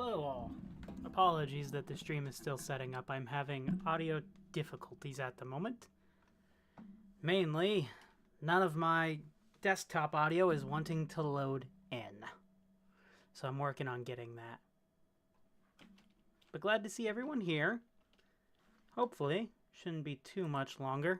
Hello all. Apologies that the stream is still setting up. I'm having audio difficulties at the moment. Mainly, none of my desktop audio is wanting to load in. So I'm working on getting that. But glad to see everyone here. Hopefully, shouldn't be too much longer.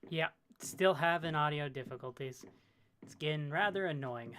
Yeah, still having audio difficulties. It's getting rather annoying.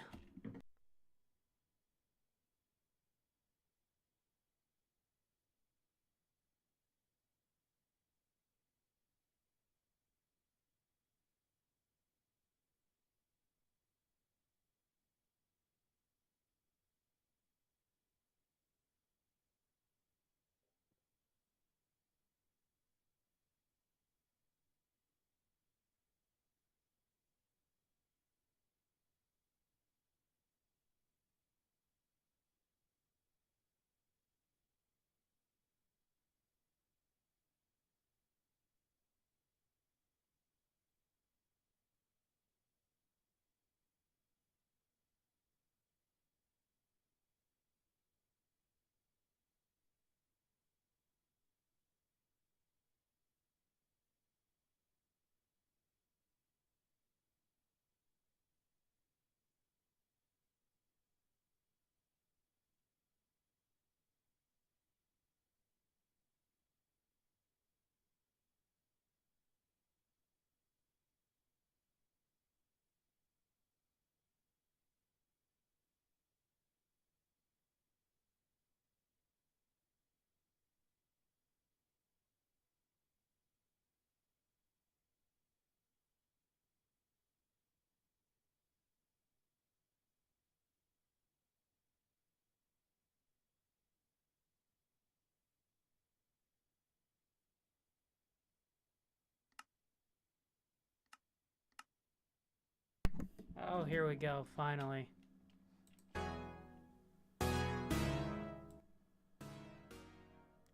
Oh, here we go, finally.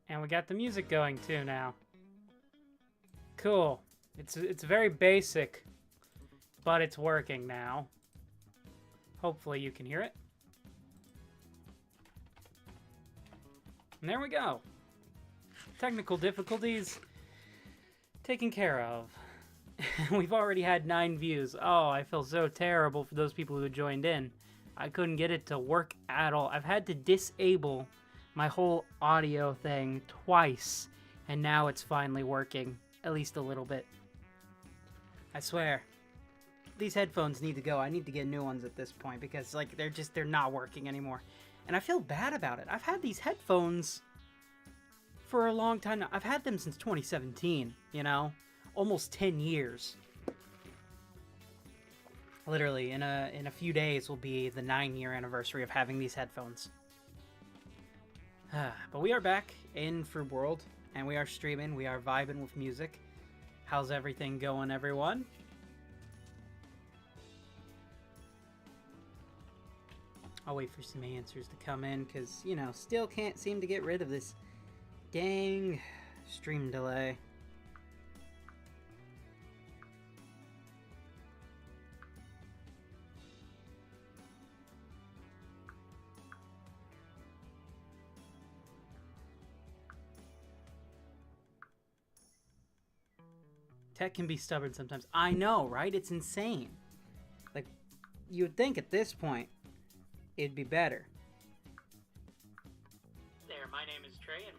And we got the music going too now. Cool. It's very basic, but it's working now. Hopefully you can hear it. And there we go. Technical difficulties taken care of. We've already had 9 views. Oh, I feel so terrible for those people who joined in. I couldn't get it to work at all. I've had to disable my whole audio thing twice, and now it's finally working, at least a little bit. I swear, these headphones need to go. I need to get new ones at this point because like they're not working anymore. And I feel bad about it. I've had these headphones for a long time now. I've had them since 2017, you know? Almost 10 years. Literally, in a few days will be the 9-year anniversary of having these headphones. But we are back in Froobworld, and we are streaming, we are vibing with music. How's everything going, everyone? I'll wait for some answers to come in, because, you know, still can't seem to get rid of this dang stream delay. Tech can be stubborn sometimes. I know, right? It's insane. Like, you would think at this point it'd be better. There, my name is Trey, and...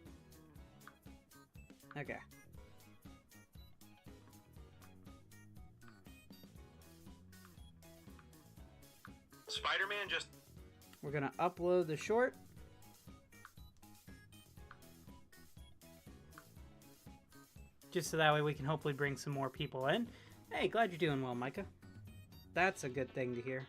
Okay. Spider-Man just... We're gonna upload the short. Just so that way we can hopefully bring some more people in. Hey, glad you're doing well, Micah. That's a good thing to hear.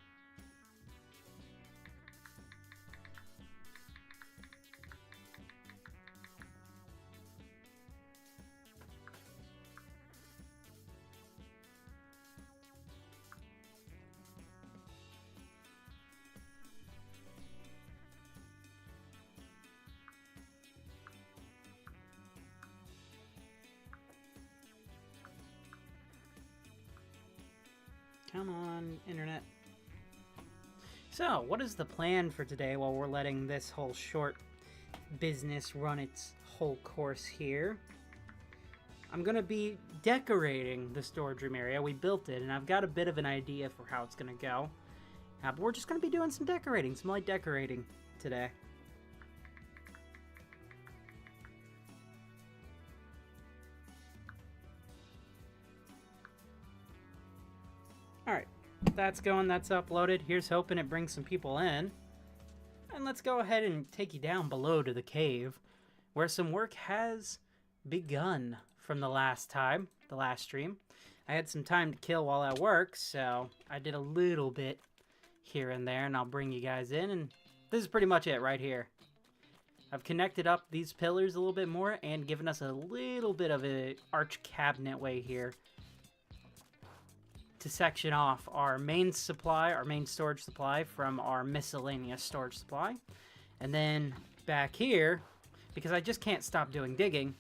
Come on, internet. So, what is the plan for today while we're letting this whole short business run its whole course here? I'm going to be decorating the storage room area. We built it, and I've got a bit of an idea for how it's going to go. But we're just going to be doing some decorating, some light decorating today. Alright, that's going, that's uploaded. Here's hoping it brings some people in. And let's go ahead and take you down below to the cave, where some work has begun from the last time, the last stream. I had some time to kill while at work, so I did a little bit here and there, and I'll bring you guys in, and this is pretty much it right here. I've connected up these pillars a little bit more and given us a little bit of an arch cabinet way here to section off our main supply, our main storage supply from our miscellaneous storage supply. And then back here, because I just can't stop doing digging,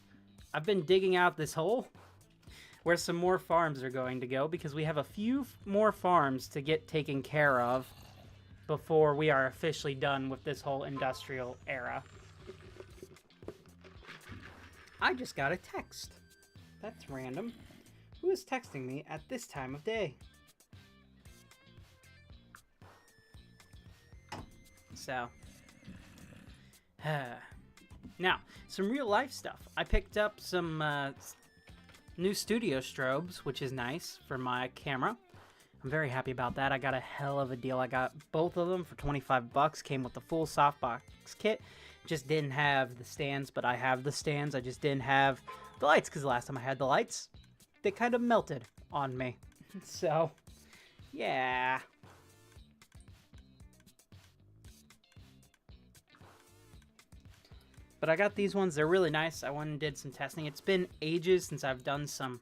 I've been digging out this hole where some more farms are going to go, because we have a few more farms to get taken care of before we are officially done with this whole industrial era. I just got a text. That's random. Who is texting me at this time of day? So, now, some real life stuff. I picked up some new studio strobes, which is nice for my camera. I'm very happy about that. I got a hell of a deal. I got both of them for 25 bucks. Came with the full softbox kit. Just didn't have the stands, but I have the stands. I just didn't have the lights, because the last time I had the lights, they kind of melted on me. So, yeah. But I got these ones. They're really nice. I went and did some testing. It's been ages since I've done some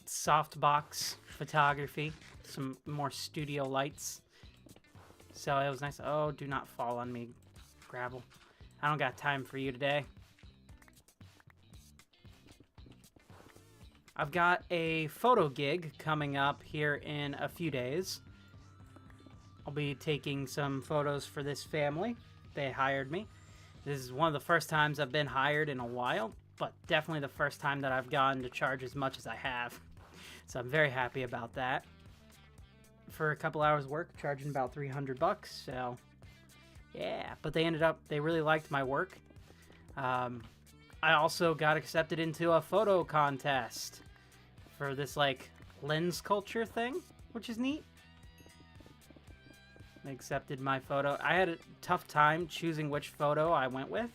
softbox photography, some more studio lights. So it was nice. Oh, do not fall on me, Gravel. I don't got time for you today. I've got a photo gig coming up here in a few days. I'll be taking some photos for this family. They hired me. This is one of the first times I've been hired in a while, but definitely the first time that I've gotten to charge as much as I have. So I'm very happy about that. For a couple hours work, charging about 300 bucks, so yeah. But they really liked my work. I also got accepted into a photo contest for this, like, lens culture thing, which is neat. They accepted my photo. I had a tough time choosing which photo I went with,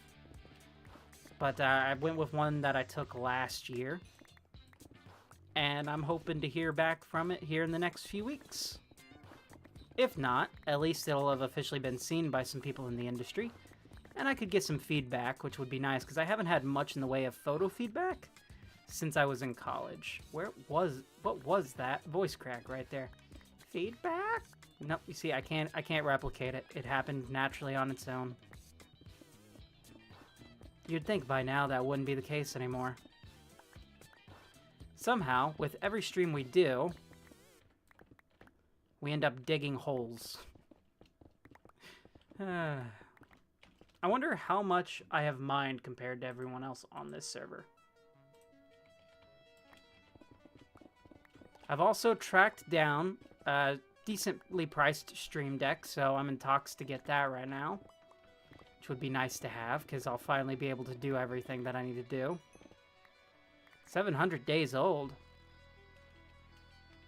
but I went with one that I took last year, and I'm hoping to hear back from it here in the next few weeks. If not, at least it'll have officially been seen by some people in the industry, and I could get some feedback, which would be nice, because I haven't had much in the way of photo feedback since I was in college. What was that voice crack right there? Feedback? Nope, you see, I can't replicate it. It happened naturally on its own. You'd think by now that wouldn't be the case anymore. Somehow, with every stream we do, we end up digging holes. I wonder how much I have mined compared to everyone else on this server. I've also tracked down a decently priced stream deck, so I'm in talks to get that right now. Which would be nice to have, because I'll finally be able to do everything that I need to do. 700 days old.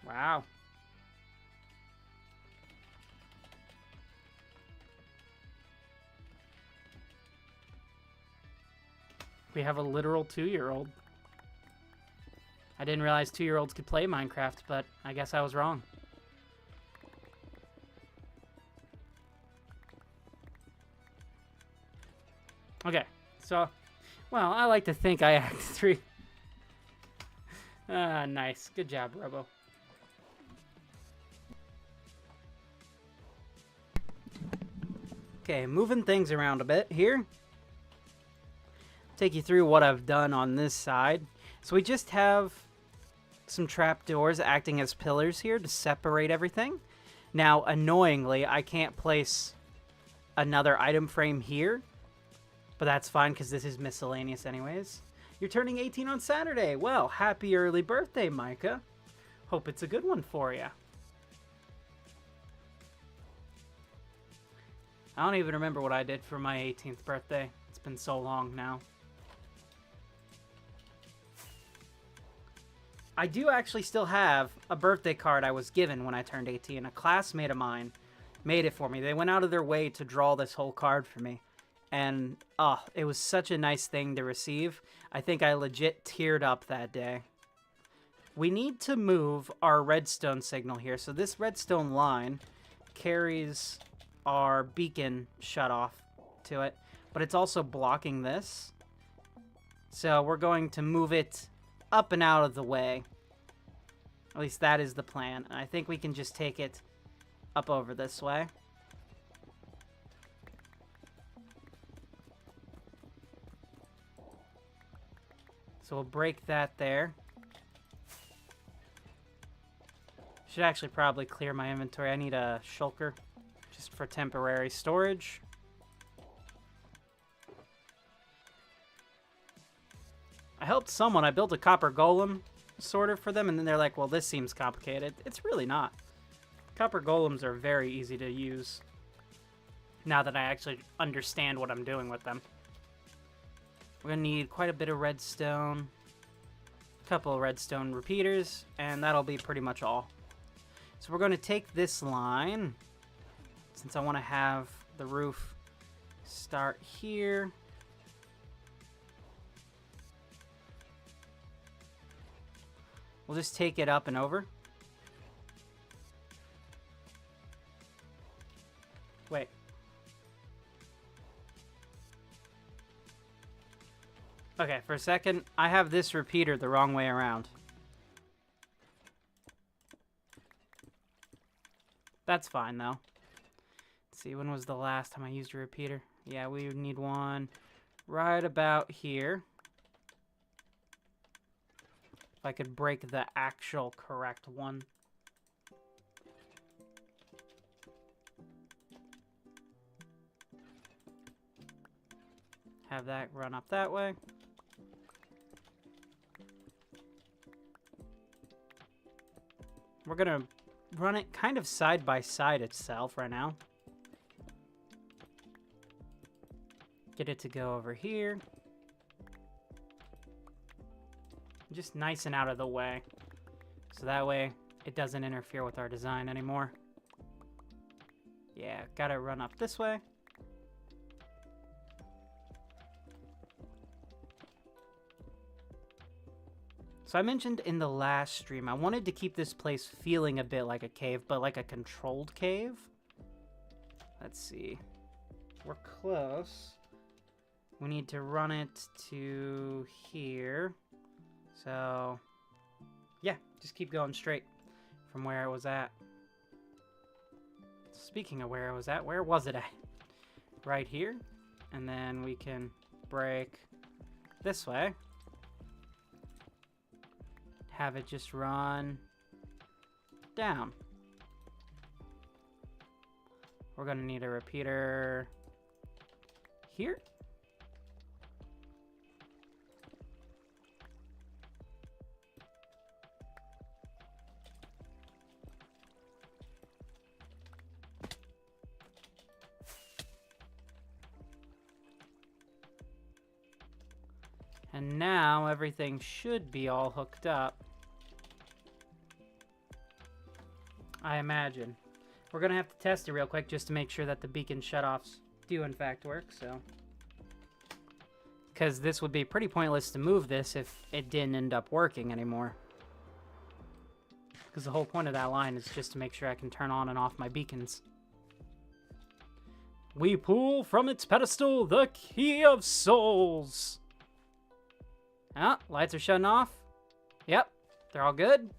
Wow. We have a literal 2-year-old. I didn't realize 2-year-olds could play Minecraft, but I guess I was wrong. Okay, so, well, I like to think I act 3. Nice. Good job, Robo. Okay, moving things around a bit here. Take you through what I've done on this side. So we just have some trapdoors acting as pillars here to separate everything. Now, annoyingly, I can't place another item frame here. But that's fine, because this is miscellaneous anyways. You're turning 18 on Saturday. Well, happy early birthday, Micah. Hope it's a good one for you. I don't even remember what I did for my 18th birthday. It's been so long now. I do actually still have a birthday card I was given when I turned 18. A classmate of mine made it for me. They went out of their way to draw this whole card for me. And, oh, it was such a nice thing to receive. I think I legit teared up that day. We need to move our redstone signal here. So this redstone line carries our beacon shut off to it. But it's also blocking this. So we're going to move it up and out of the way. At least that is the plan. And I think we can just take it up over this way. So we'll break that there. Should actually probably clear my inventory. I need a shulker just for temporary storage. I helped someone. I built a copper golem sorter for them, and then they're like, well, this seems complicated. It's really not. Copper golems are very easy to use now that I actually understand what I'm doing with them. We're going to need quite a bit of redstone, a couple of redstone repeaters, and that'll be pretty much all. So we're going to take this line, since I want to have the roof start here. We'll just take it up and over. Wait. Okay, for a second, I have this repeater the wrong way around. That's fine, though. Let's see, when was the last time I used a repeater? Yeah, we would need one right about here. If I could break the actual correct one. Have that run up that way. We're gonna run it kind of side by side itself right now. Get it to go over here. Just nice and out of the way. So that way it doesn't interfere with our design anymore. Yeah, gotta run up this way. So I mentioned in the last stream, I wanted to keep this place feeling a bit like a cave, but like a controlled cave. Let's see. We're close. We need to run it to here. So, yeah, just keep going straight from where it was at. Speaking of where I was at, where was it at? Right here. And then we can break this way. Have it just run down. We're going to need a repeater here. And now everything should be all hooked up. I imagine. We're going to have to test it real quick just to make sure that the beacon shutoffs do in fact work, so. Because this would be pretty pointless to move this if it didn't end up working anymore. Because the whole point of that line is just to make sure I can turn on and off my beacons. We pull from its pedestal the Key of Souls. Ah, lights are shutting off. Yep, they're all good.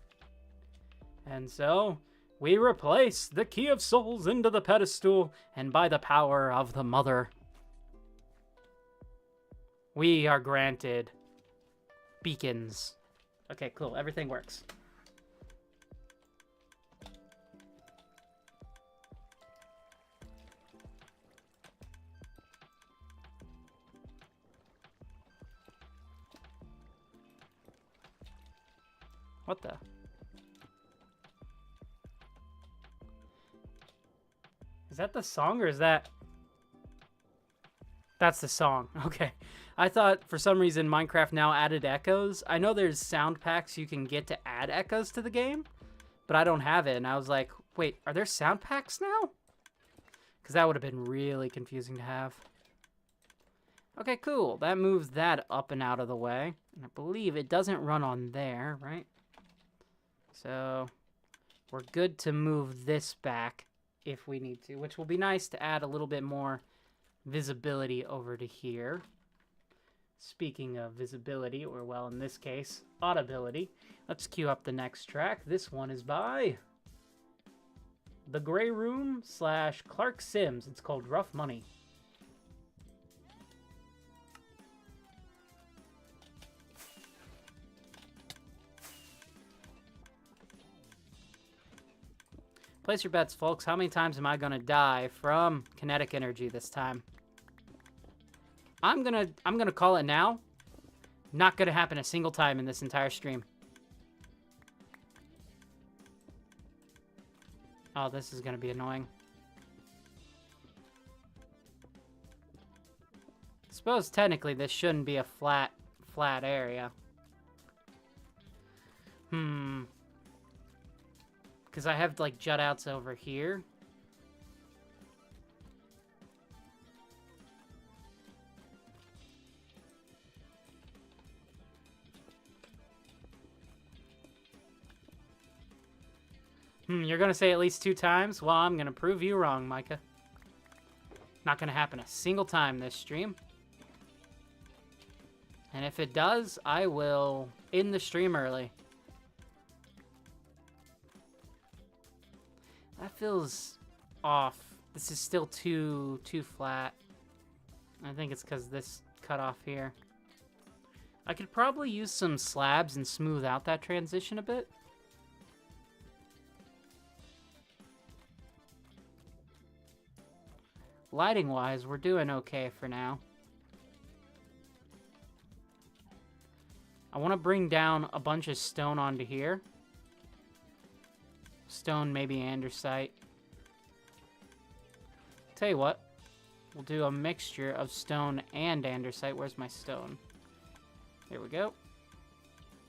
And so, we replace the Key of Souls into the pedestal, and by the power of the Mother, we are granted beacons. Okay, cool. Everything works. What the? Is that the song or is that... That's the song. Okay. I thought for some reason Minecraft now added echoes. I know there's sound packs you can get to add echoes to the game, but I don't have it. And I was like, wait, are there sound packs now? Because that would have been really confusing to have. Okay, cool. That moves that up and out of the way. And I believe it doesn't run on there, right? So we're good to move this back if we need to, which will be nice to add a little bit more visibility over to here. Speaking of visibility, or well, in this case, audibility, let's cue up the next track. This one is by The Grey Room / Clark Sims. It's called Rough Money. Place your bets, folks. How many times am I gonna die from kinetic energy this time? I'm gonna call it now. Not gonna happen a single time in this entire stream. Oh, this is gonna be annoying. I suppose technically this shouldn't be a flat area. Because I have, like, jut-outs over here. You're going to say at least 2 times? Well, I'm going to prove you wrong, Micah. Not going to happen a single time this stream. And if it does, I will end the stream early. That feels off. This is still too flat. I think it's because this cut off here. I could probably use some slabs and smooth out that transition a bit. Lighting-wise, we're doing okay for now. I want to bring down a bunch of stone onto here. Stone, maybe andesite. Tell you what, we'll do a mixture of stone and andesite. Where's my stone? There we go.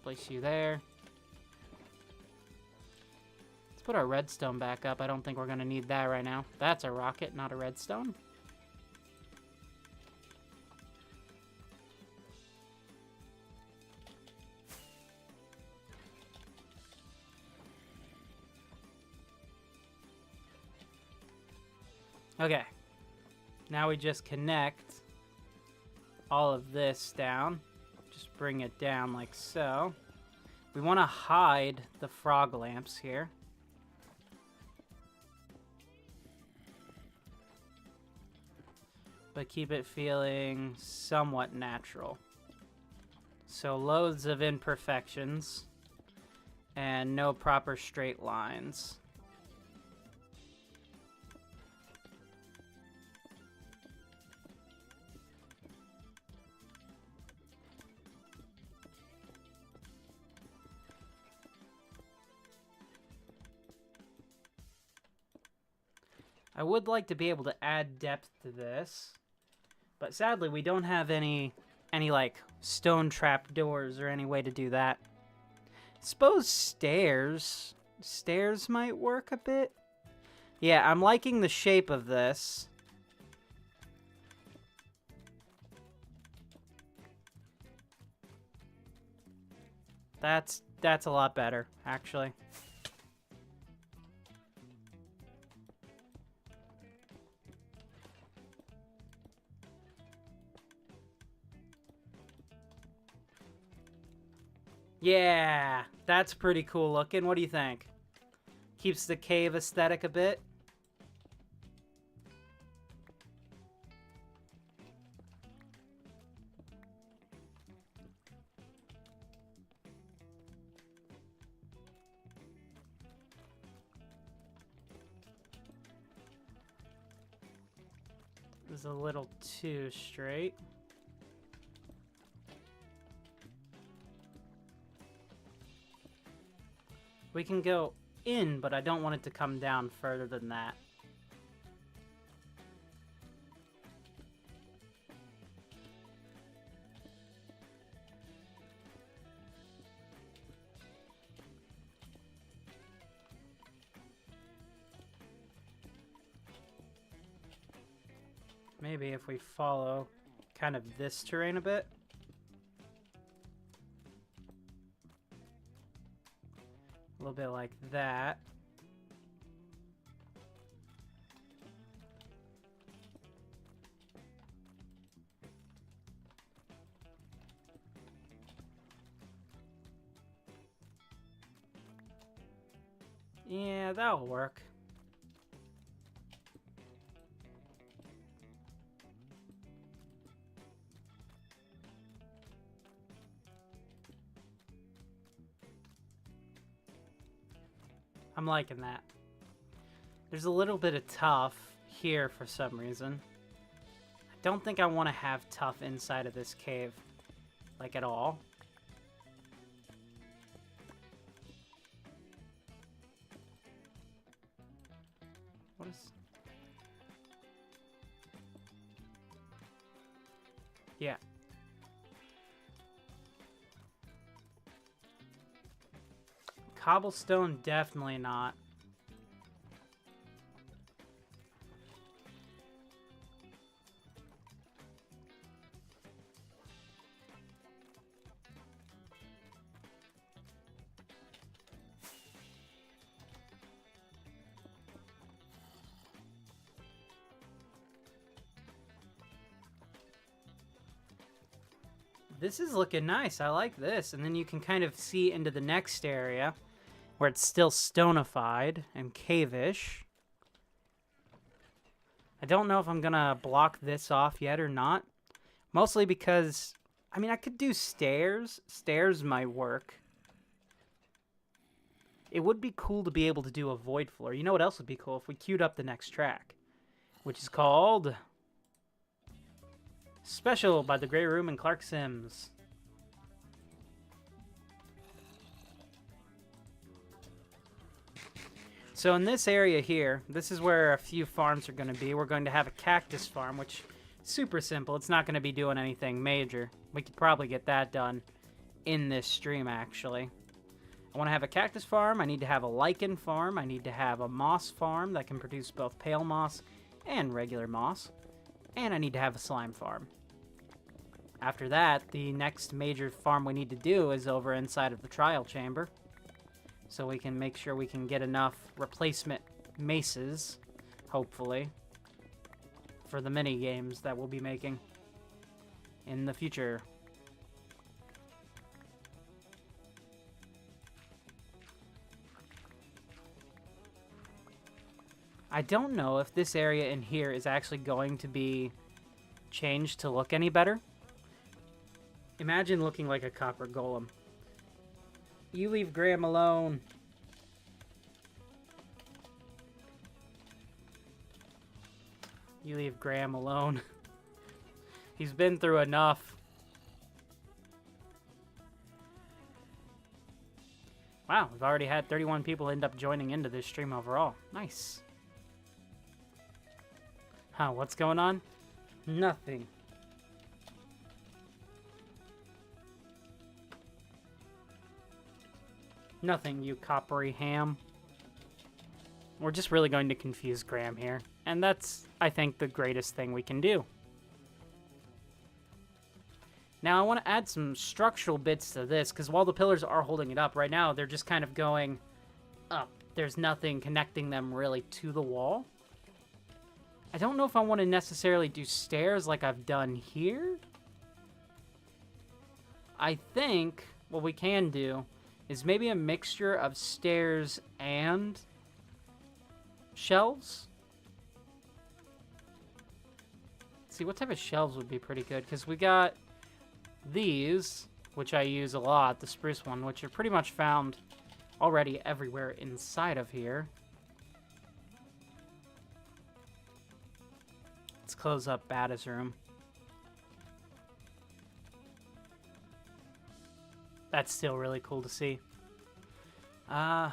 Place you there. Let's put our redstone back up. I don't think we're going to need that right now. That's a rocket, not a redstone. Okay, now we just connect all of this down. Just bring it down like so. We want to hide the frog lamps here. but keep it feeling somewhat natural. So loads of imperfections and no proper straight lines. I would like to be able to add depth to this, but sadly we don't have any like stone trap doors or any way to do that. Suppose stairs might work a bit. Yeah, I'm liking the shape of this. That's a lot better, actually. Yeah, that's pretty cool looking. What do you think? Keeps the cave aesthetic a bit. It was a little too straight. We can go in, but I don't want it to come down further than that. Maybe if we follow kind of this terrain a bit. A little bit like that. Yeah, that'll work. I'm liking that. There's a little bit of tough here for some reason. I don't think I want to have tough inside of this cave, like at all. What is... Yeah. Cobblestone, definitely not. This is looking nice. I like this. And then you can kind of see into the next area where it's still stonified and cave-ish. I don't know if I'm gonna block this off yet or not. Mostly because, I mean, I could do stairs. Stairs might work. It would be cool to be able to do a void floor. You know what else would be cool? If we queued up the next track, which is called Special by the Grey Room and Clark Sims. So in this area here, this is where a few farms are going to be. We're going to have a cactus farm, which is super simple. It's not going to be doing anything major. We could probably get that done in this stream, actually. I want to have a cactus farm. I need to have a lichen farm. I need to have a moss farm that can produce both pale moss and regular moss. And I need to have a slime farm. After that, the next major farm we need to do is over inside of the trial chamber. So we can make sure we can get enough replacement maces, hopefully, for the mini games that we'll be making in the future. I don't know if this area in here is actually going to be changed to look any better. Imagine looking like a copper golem. You leave Graham alone. You leave Graham alone. He's been through enough. Wow, we've already had 31 people end up joining into this stream overall. Nice. Huh, what's going on? Nothing. Nothing, you coppery ham. We're just really going to confuse Graham here. And that's, I think, the greatest thing we can do. Now, I want to add some structural bits to this, because while the pillars are holding it up, right now, they're just kind of going up. There's nothing connecting them really to the wall. I don't know if I want to necessarily do stairs like I've done here. I think what we can do is maybe a mixture of stairs and shelves. Let's see, what type of shelves would be pretty good? Because we got these, which I use a lot, the spruce one, which are pretty much found already everywhere inside of here. Let's close up Bada's room. That's still really cool to see. I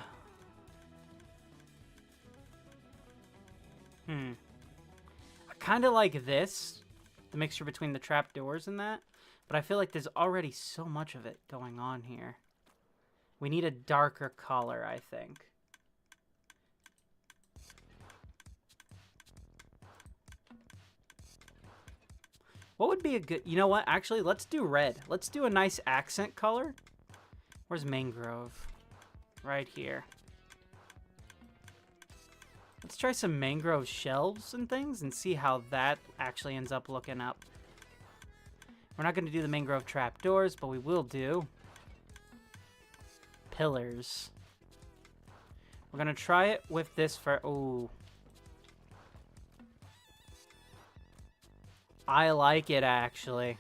kind of like this, the mixture between the trapdoors and that, but I feel like there's already so much of it going on here. We need a darker color, I think. What would be a good... You know what? Actually, let's do red. Let's do a nice accent color. Where's mangrove? Right here. Let's try some mangrove shelves and things and see how that actually ends up looking up. We're not going to do the mangrove trapdoors, but we will do pillars. We're going to try it with this for... Ooh. I like it, actually.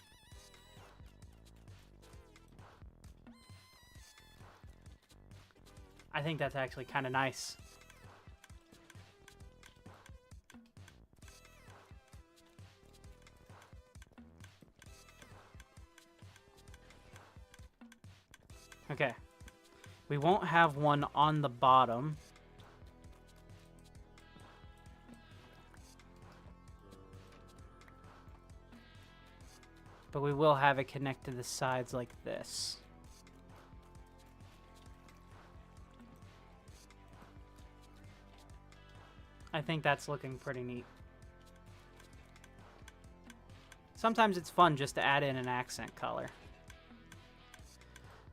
I think that's actually kind of nice. Okay. We won't have one on the bottom. But we will have it connect to the sides like this. I think that's looking pretty neat. Sometimes it's fun just to add in an accent color.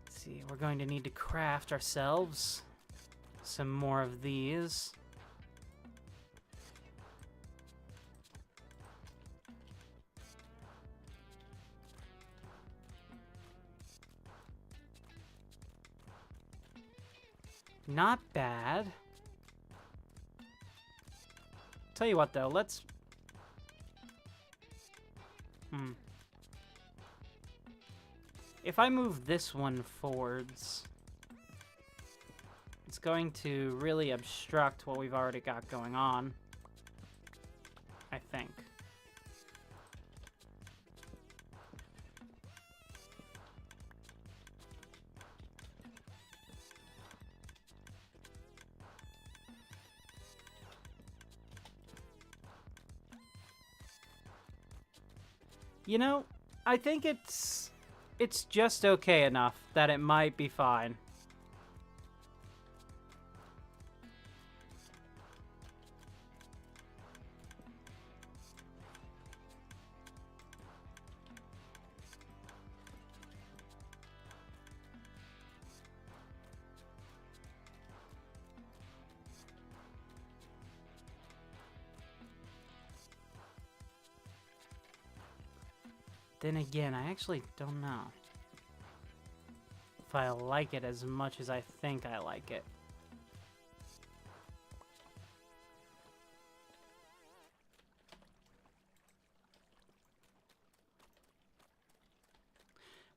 Let's see, we're going to need to craft ourselves some more of these. Not bad. Tell you what, though, let's... If I move this one forwards, it's going to really obstruct what we've already got going on, I think. You know, I think it's just okay enough that it might be fine. Then again, I actually don't know if I like it as much as I think I like it.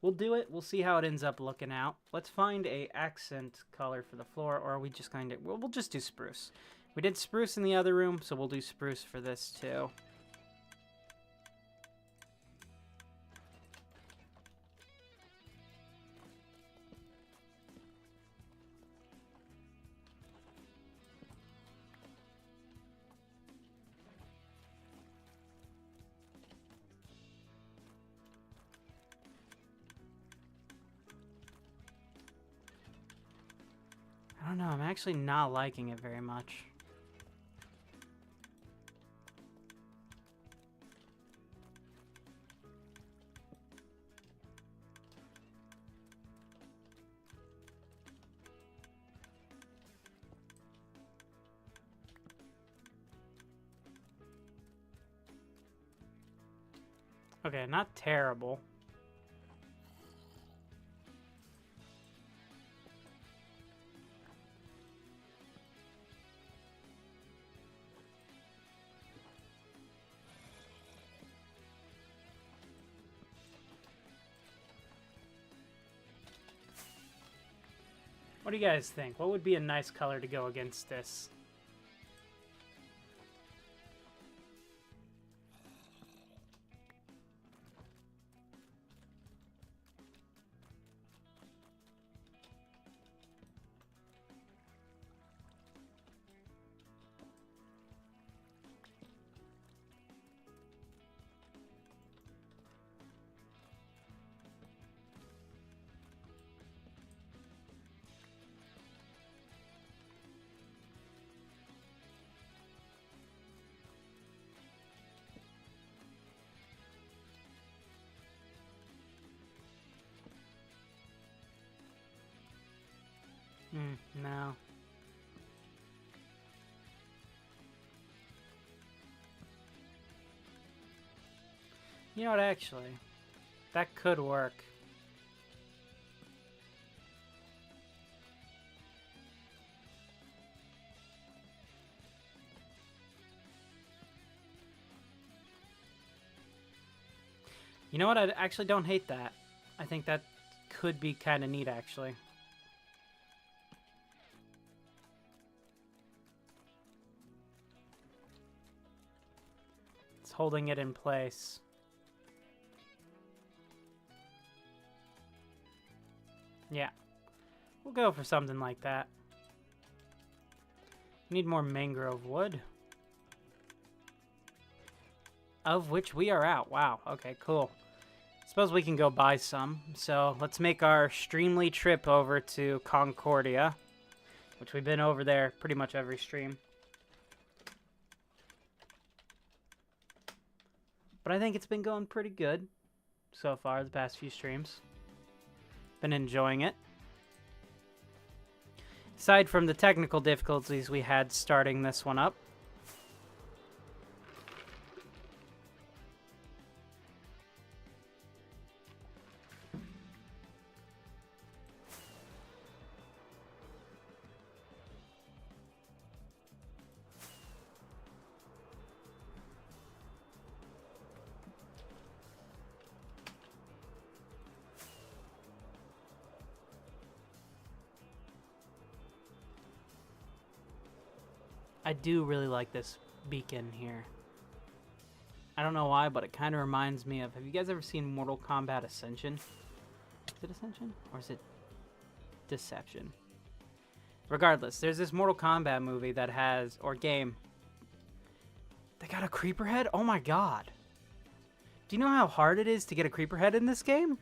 We'll do it. We'll see how it ends up looking out. Let's find a accent color for the floor, or are we just going to... We'll just do spruce. We did spruce in the other room, so we'll do spruce for this too. I don't know, I'm actually not liking it very much. Okay, not terrible. What do you guys think? What would be a nice color to go against this? No. You know what, actually, that could work. You know what, I actually don't hate that. I think that could be kind of neat, actually. Holding it in place. Yeah. We'll go for something like that. Need more mangrove wood. Of which we are out. Wow. Okay, cool. Suppose we can go buy some. So let's make our streamly trip over to Concordia, which we've been over there pretty much every stream. But I think it's been going pretty good so far the past few streams. Been enjoying it. Aside from the technical difficulties we had starting this one up. I do really like this beacon here. I don't know why, but it kind of reminds me of... Have you guys ever seen Mortal Kombat Ascension? Is it Ascension? Or is it Deception? Regardless, there's this Mortal Kombat movie that has... Or game. They got a creeper head? Oh my god. Do you know how hard it is to get a creeper head in this game?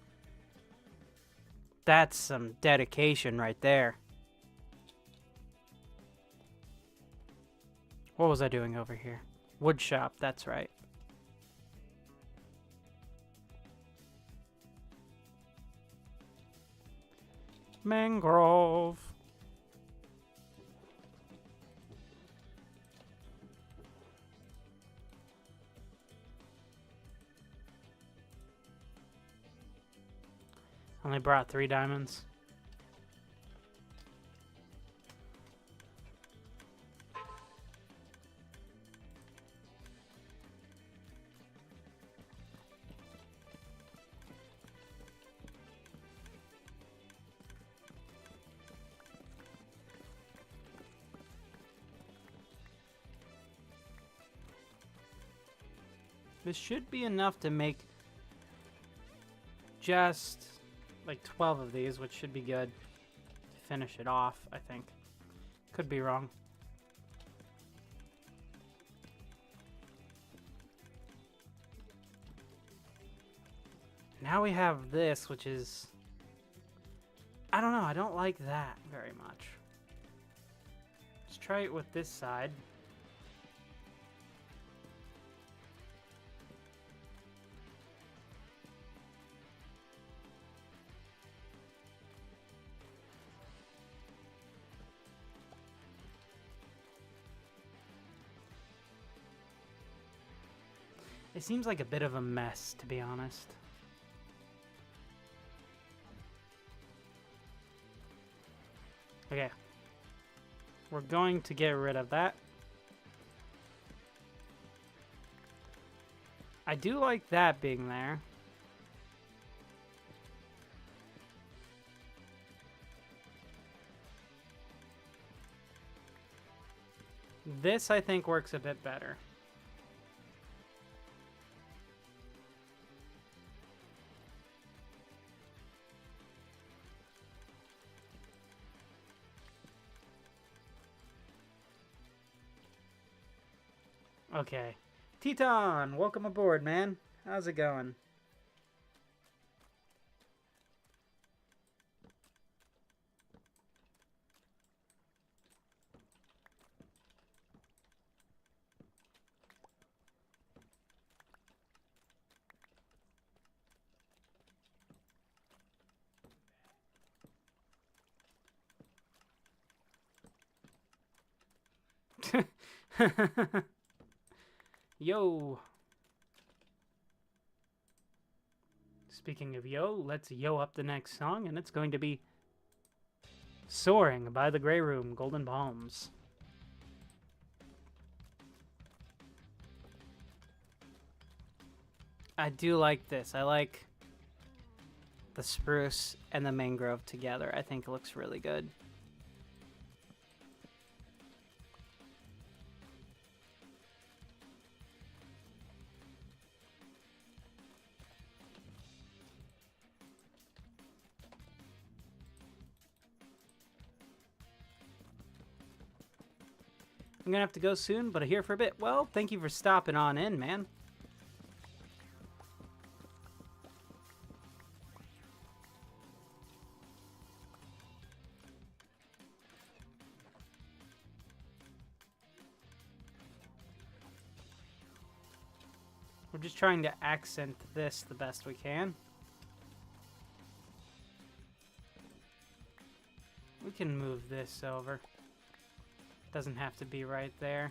That's some dedication right there. What was I doing over here? Wood shop, that's right. Mangrove. Only brought 3 diamonds. This should be enough to make just like 12 of these, which should be good to finish it off, I think. Could be wrong. Now we have this, which is... I don't know, I don't like that very much. Let's try it with this side. It seems like a bit of a mess, to be honest. Okay. We're going to get rid of that. I do like that being there. This, I think, works a bit better. Okay. Teton, welcome aboard, man. How's it going? Yo. Speaking of yo, let's yo up the next song, and it's going to be Soaring by the Grey Room, Golden Palms. I do like this. I like the spruce and the mangrove together. I think it looks really good. I'm gonna have to go soon, but I'm here for a bit. Well, thank you for stopping on in, man. We're just trying to accent this the best we can. We can move this over. Doesn't have to be right there.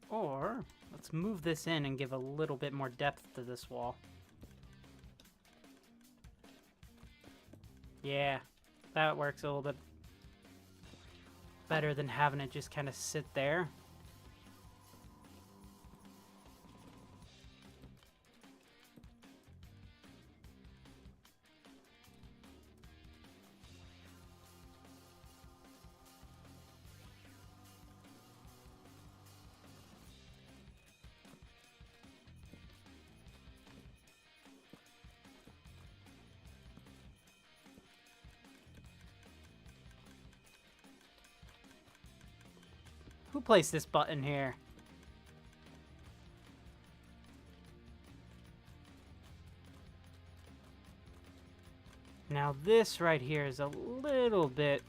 Or, let's move this in and give a little bit more depth to this wall. Yeah, that works a little bit better than having it just kind of sit there. Who placed this button here? Now this right here is a little bit...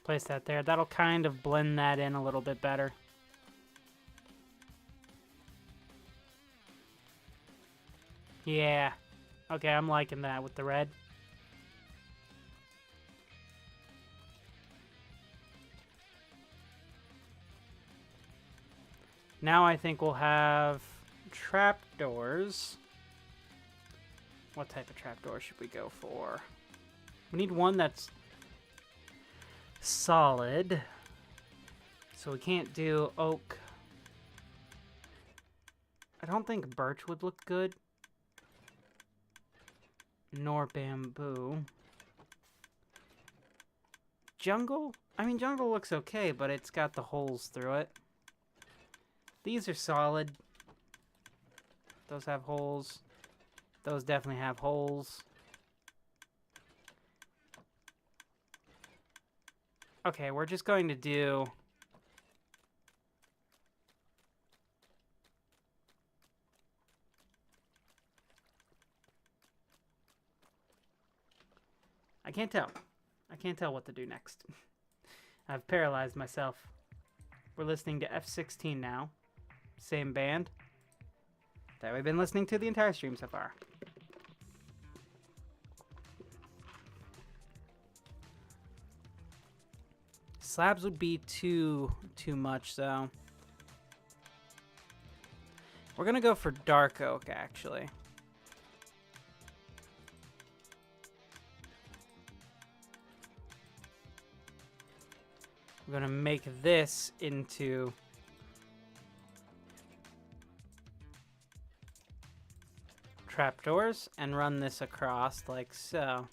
Place that there. That'll kind of blend that in a little bit better. Yeah. Okay, I'm liking that with the red. Now I think we'll have trapdoors. What type of trapdoor should we go for? We need one that's solid. So we can't do oak. I don't think birch would look good. Nor bamboo. Jungle? I mean, jungle looks okay, but it's got the holes through it. These are solid. Those have holes. Those definitely have holes. Okay, we're just going to do... I can't tell. I can't tell what to do next. I've paralyzed myself. We're listening to F16 now. Same band that we've been listening to the entire stream so far. Slabs would be too much, though. We're gonna go for dark oak, actually. We're gonna make this into trapdoors and run this across like so.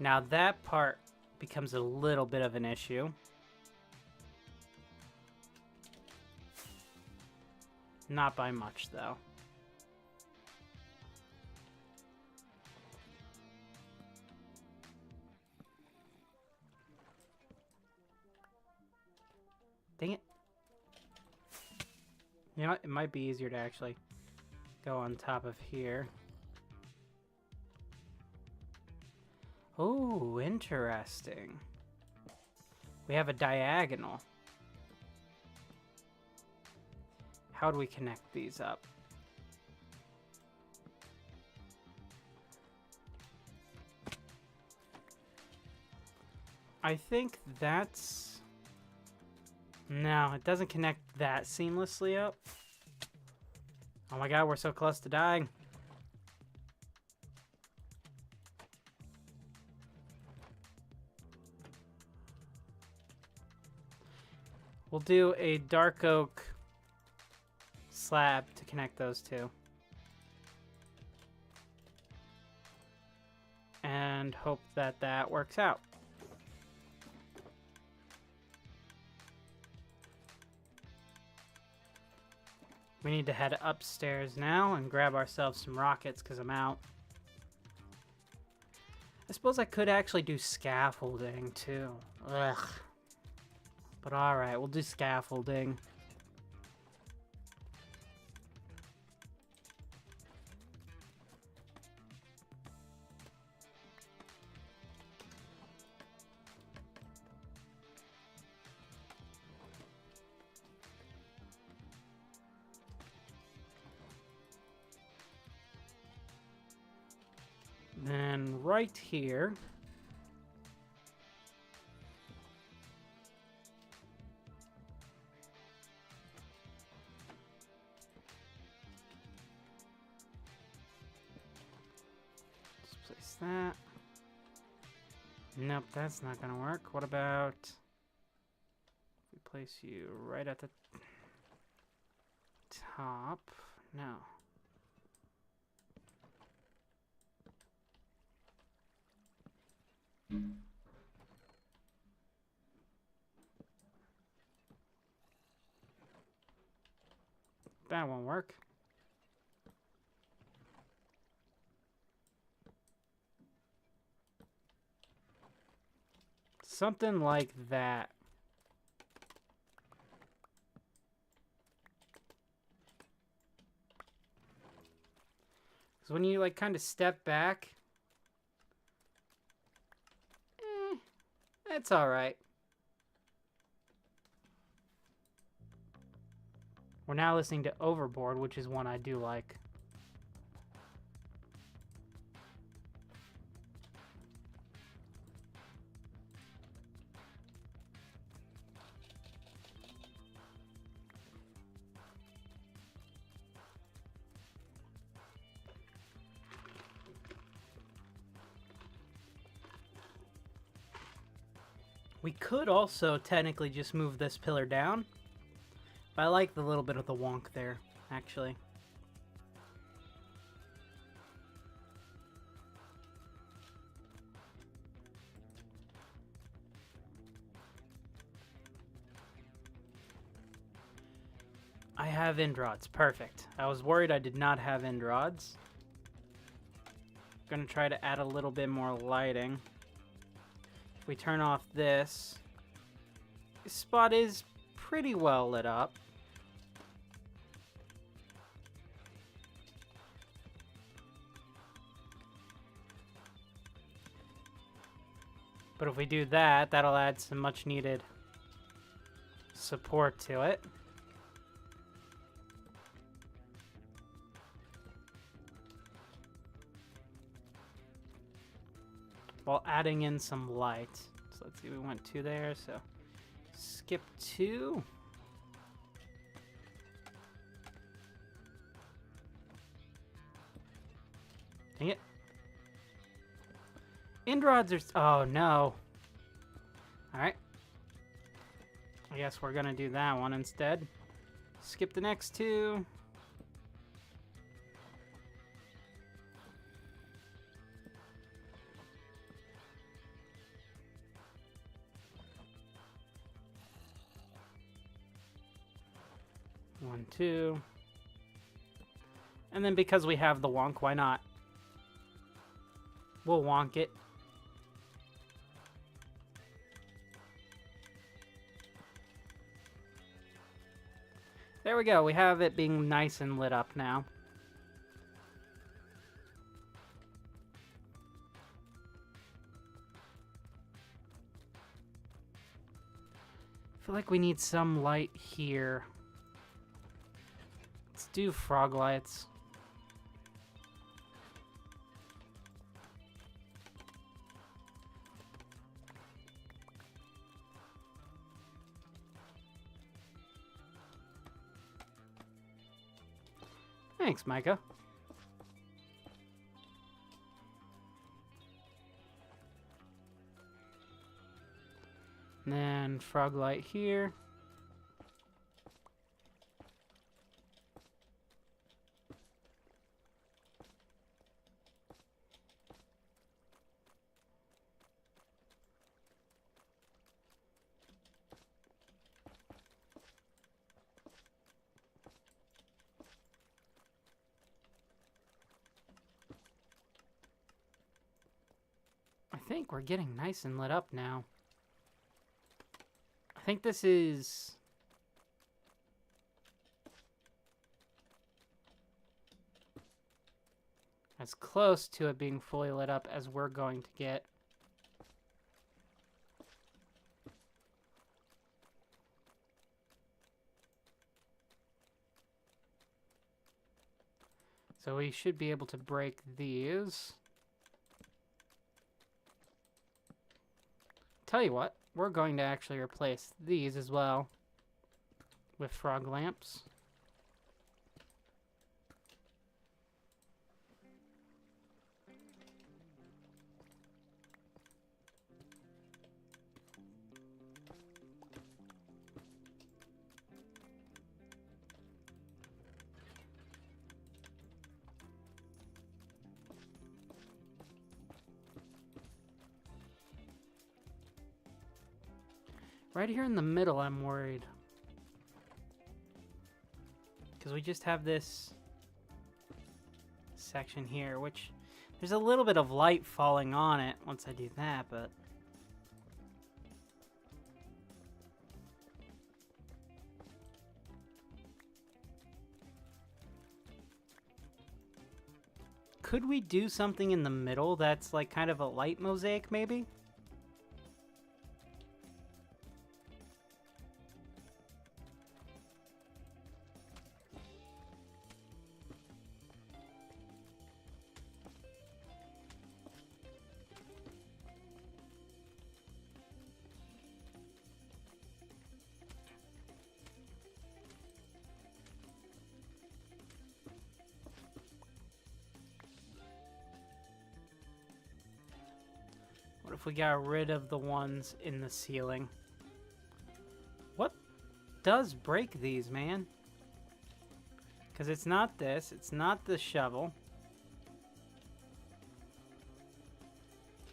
Now that part becomes a little bit of an issue. Not by much, though. Dang it. You know what? It might be easier to actually go on top of here. Oh, interesting. We have a diagonal. How do we connect these up? I think that's... No, it doesn't connect that seamlessly up. Oh my god, we're so close to dying. We'll do a dark oak slab to connect those two. And hope that that works out. We need to head upstairs now and grab ourselves some rockets because I'm out. I suppose I could actually do scaffolding too. Ugh. But alright, we'll do scaffolding. Then right here, let's place that. Nope, that's not gonna work. What about if we place you right at the top? No. That won't work. Something like that. Because when you like kind of step back, it's all right. We're now listening to Overboard, which is one I do like. We could also technically just move this pillar down. But I like the little bit of the wonk there, actually. I have end rods. Perfect. I was worried I did not have end rods. Gonna try to add a little bit more lighting. If we turn off this spot is pretty well lit up. But if we do that, that'll add some much needed support to it. While adding in some light. So let's see, we went 2 there, so skip 2. Dang it. End rods are... Oh, no. Alright. I guess we're gonna do that one instead. Skip the next 2. One, 2. And then because we have the wonk, why not? We'll wonk it. There we go. We have it being nice and lit up now. I feel like we need some light here. Let's do frog lights. Thanks, Micah. And then frog light here. I think we're getting nice and lit up now. I think this is... as close to it being fully lit up as we're going to get. So we should be able to break these. Tell you what, we're going to actually replace these as well with frog lamps. Right here in the middle, I'm worried. Because we just have this section here, which there's a little bit of light falling on it once I do that, but... could we do something in the middle that's like kind of a light mosaic, maybe? What if we got rid of the ones in the ceiling? What does break these, man? Because it's not this. It's not the shovel.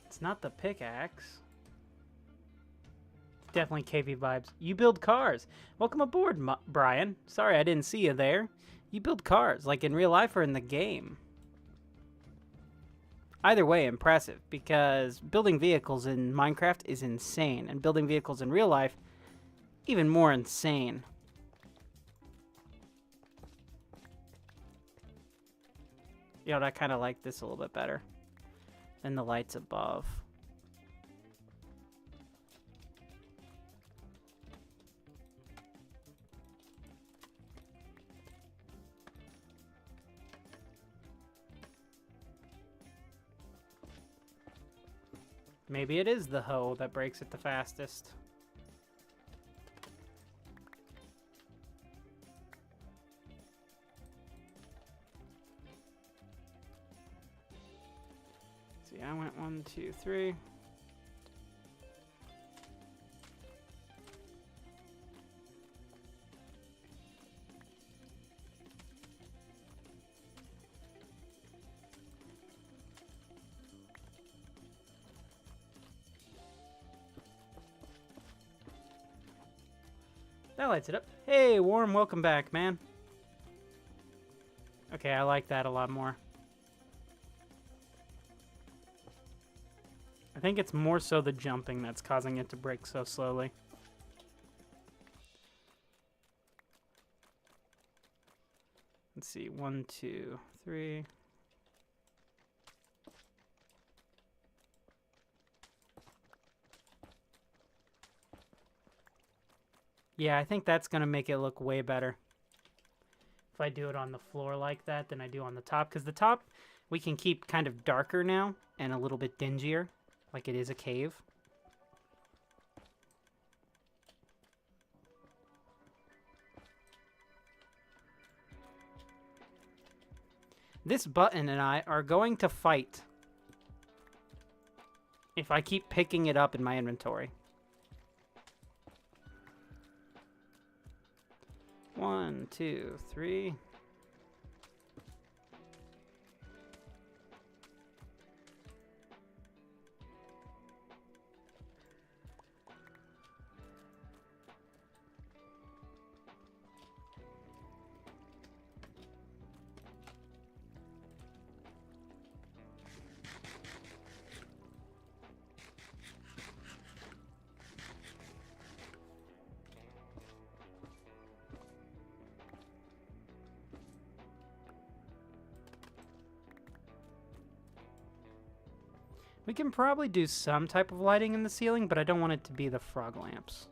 It's not the pickaxe. Definitely KV vibes. You build cars. Welcome aboard, Brian. Sorry I didn't see you there. You build cars, like in real life or in the game. Either way, impressive, because building vehicles in Minecraft is insane, and building vehicles in real life, even more insane. You know, I kind of like this a little bit better than the lights above. Maybe it is the hoe that breaks it the fastest. See, I went 1, 2, 3. That lights it up. Hey, Warm, welcome back, man. Okay, I like that a lot more. I think it's more so the jumping that's causing it to break so slowly. Let's see, 1, 2, 3. Yeah, I think that's going to make it look way better if I do it on the floor like that than I do on the top. Because the top, we can keep kind of darker now and a little bit dingier, like it is a cave. This button and I are going to fight if I keep picking it up in my inventory. 1, 2, 3. We can probably do some type of lighting in the ceiling, but I don't want it to be the frog lamps.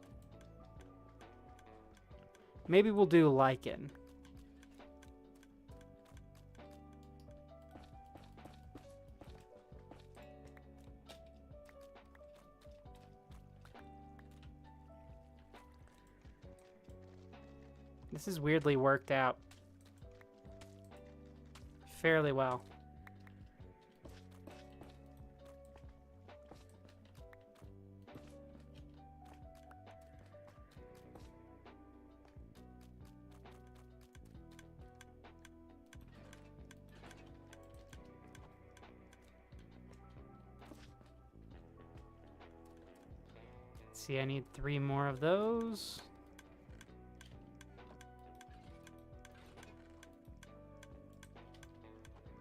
Maybe we'll do lichen. This is weirdly worked out fairly well. See, I need 3 more of those.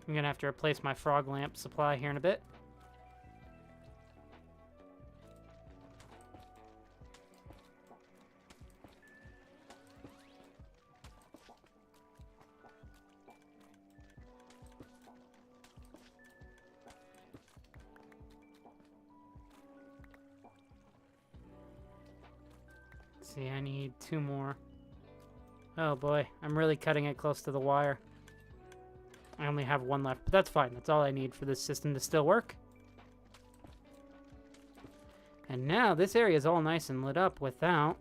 I'm gonna have to replace my frog lamp supply here in a bit. See, I need 2 more. Oh boy, I'm really cutting it close to the wire. I only have 1 left, but that's fine. That's all I need for this system to still work. And now this area is all nice and lit up without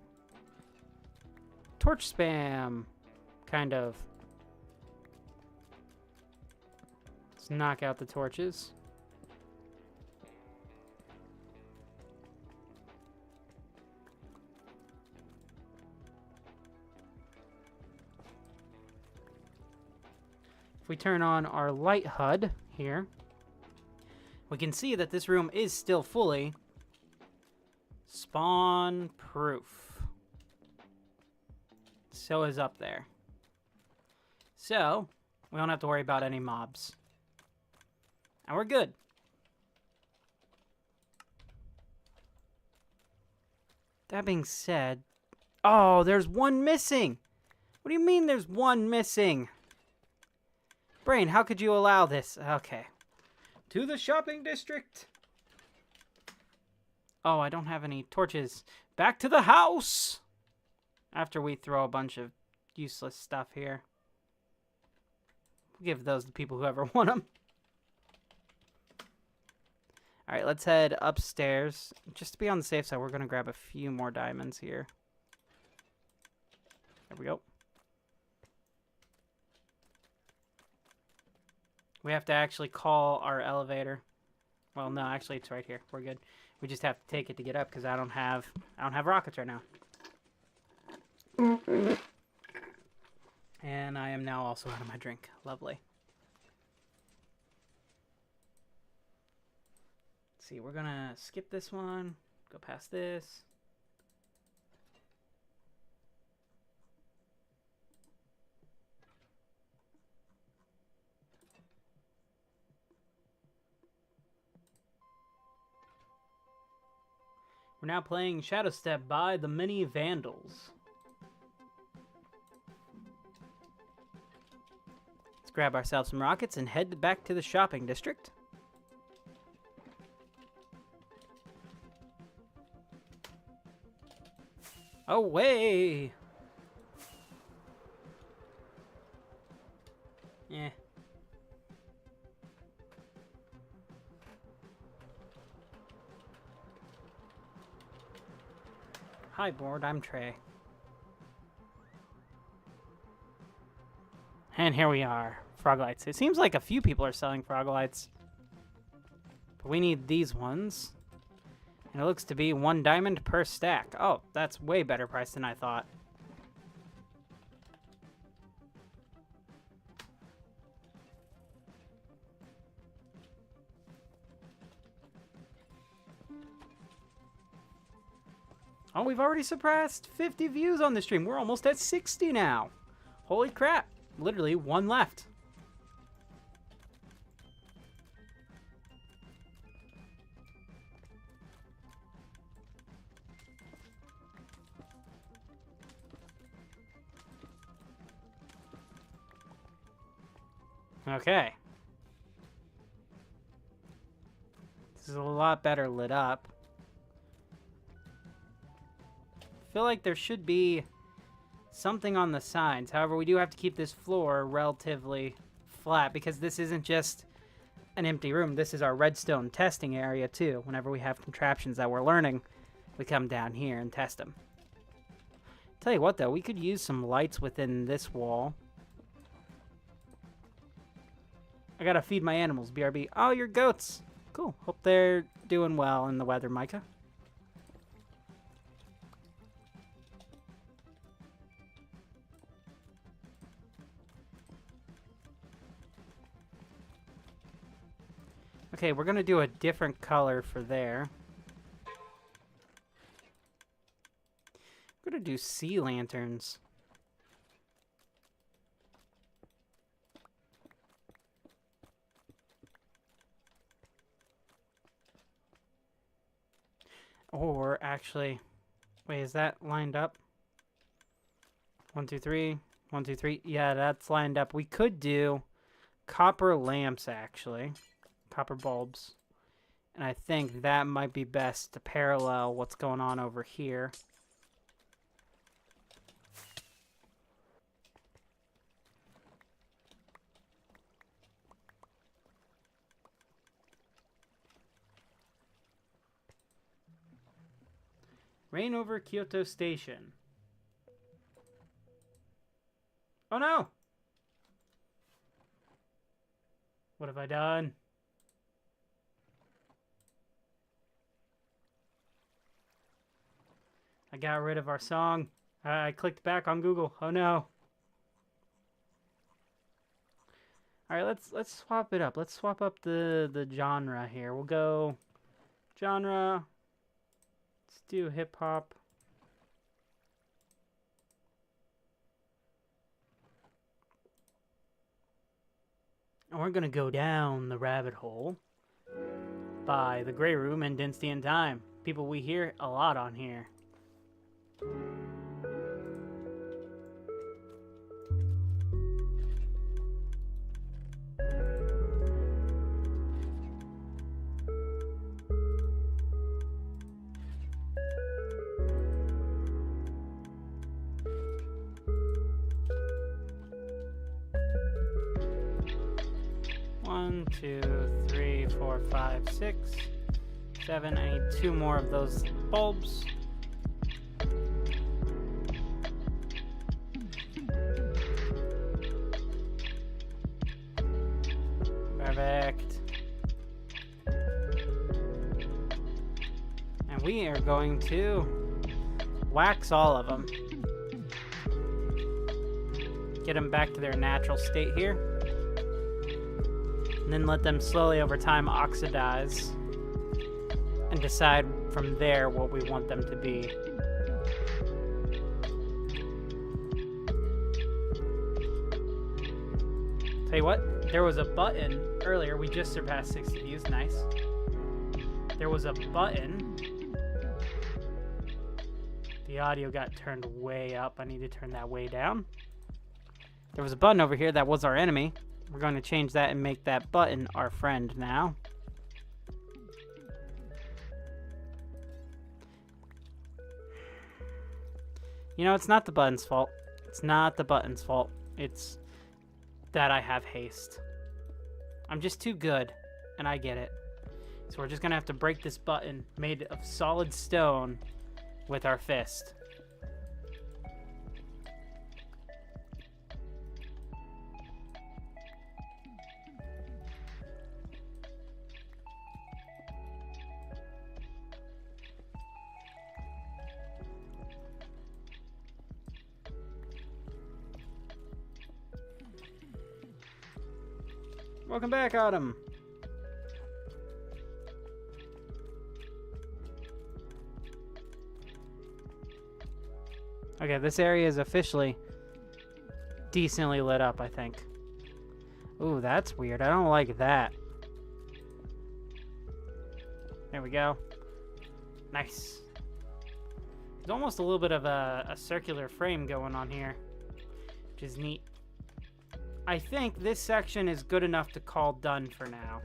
torch spam, kind of. Let's knock out the torches. we turn on our light HUD here, we can see that this room is still fully spawn proof. So is up there. So, we don't have to worry about any mobs. And we're good. That being said, oh, there's one missing. What do you mean there's one missing? Brain, how could you allow this? Okay. To the shopping district. Oh, I don't have any torches. Back to the house. After we throw a bunch of useless stuff here. We'll give those to people who ever want them. Alright, let's head upstairs. Just to be on the safe side, we're going to grab a few more diamonds here. There we go. We have to actually call our elevator. Well, no, actually it's right here. We're good. We just have to take it to get up because I don't have rockets right now. And I am now also out of my drink. Lovely. Let's see, we're gonna skip this one. Go past this. We're now playing Shadow Step by the Mini Vandals. Let's grab ourselves some rockets and head back to the shopping district. Away! Yeah. Hi, board. I'm Trey. And here we are. Frogalites. It seems like a few people are selling frogalites. But we need these ones. And it looks to be 1 diamond per stack. Oh, that's way better price than I thought. Oh, we've already surpassed 50 views on the stream. We're almost at 60 now. Holy crap. Literally 1 left. Okay. This is a lot better lit up. I feel like there should be something on the sides. However, we do have to keep this floor relatively flat because this isn't just an empty room. This is our redstone testing area too. Whenever we have contraptions that we're learning, we come down here and test them. Tell you what though, we could use some lights within this wall. I gotta feed my animals, BRB. Oh, your goats. Cool. Hope they're doing well in the weather, Micah. Okay, we're gonna do a different color for there. We're gonna do sea lanterns. Or actually, wait, is that lined up? 1, 2, 3. 1, 2, 3. Yeah, that's lined up. We could do copper lamps, actually. Copper bulbs. And I think that might be best to parallel what's going on over here. Rain over Kyoto Station. Oh no! What have I done? I got rid of our song. I clicked back on Google. Oh no. All right, let's swap it up. Let's swap up the genre here. We'll go genre. Let's do hip hop. And we're gonna go down the rabbit hole by the Grey Room and Dynasty in Time. People we hear a lot on here. One, two, three, 4, 5, 6, 7. I need 2 more of those bulbs. Perfect. And we are going to wax all of them. Get them back to their natural state here. And then let them slowly over time oxidize and decide from there what we want them to be. Tell you what, there was a button earlier. We just surpassed 60 views. Nice. There was a button. The audio got turned way up. I need to turn that way down. There was a button over here that was our enemy. We're going to change that and make that button our friend now. You know, it's not the button's fault. It's not the button's fault. It's that I have haste. I'm just too good, and I get it. So we're just going to have to break this button made of solid stone with our fist. Welcome back, Autumn. Okay, this area is officially decently lit up, I think. Ooh, that's weird. I don't like that. There we go. Nice. There's almost a little bit of a circular frame going on here, which is neat. I think this section is good enough to call done for now.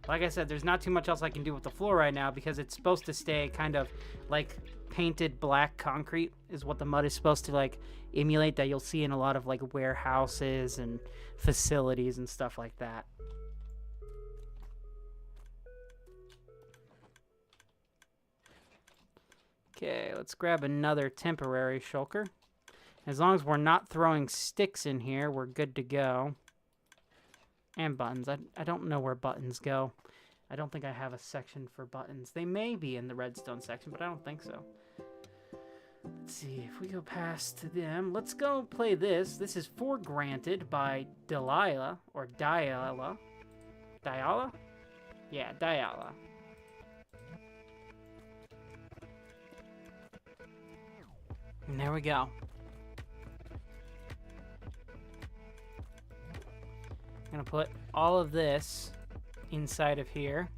Like I said, there's not too much else I can do with the floor right now because it's supposed to stay kind of like painted black concrete is what the mud is supposed to like emulate, that you'll see in a lot of like warehouses and facilities and stuff like that. Okay, let's grab another temporary shulker. As long as we're not throwing sticks in here, we're good to go. And buttons. I don't know where buttons go. I don't think I have a section for buttons. They may be in the redstone section, but I don't think so. Let's see, if we go past them, let's go play this. This is For Granted by Delilah, or Diala. Diala? Yeah, Diala. And there we go. I'm gonna put all of this inside of here.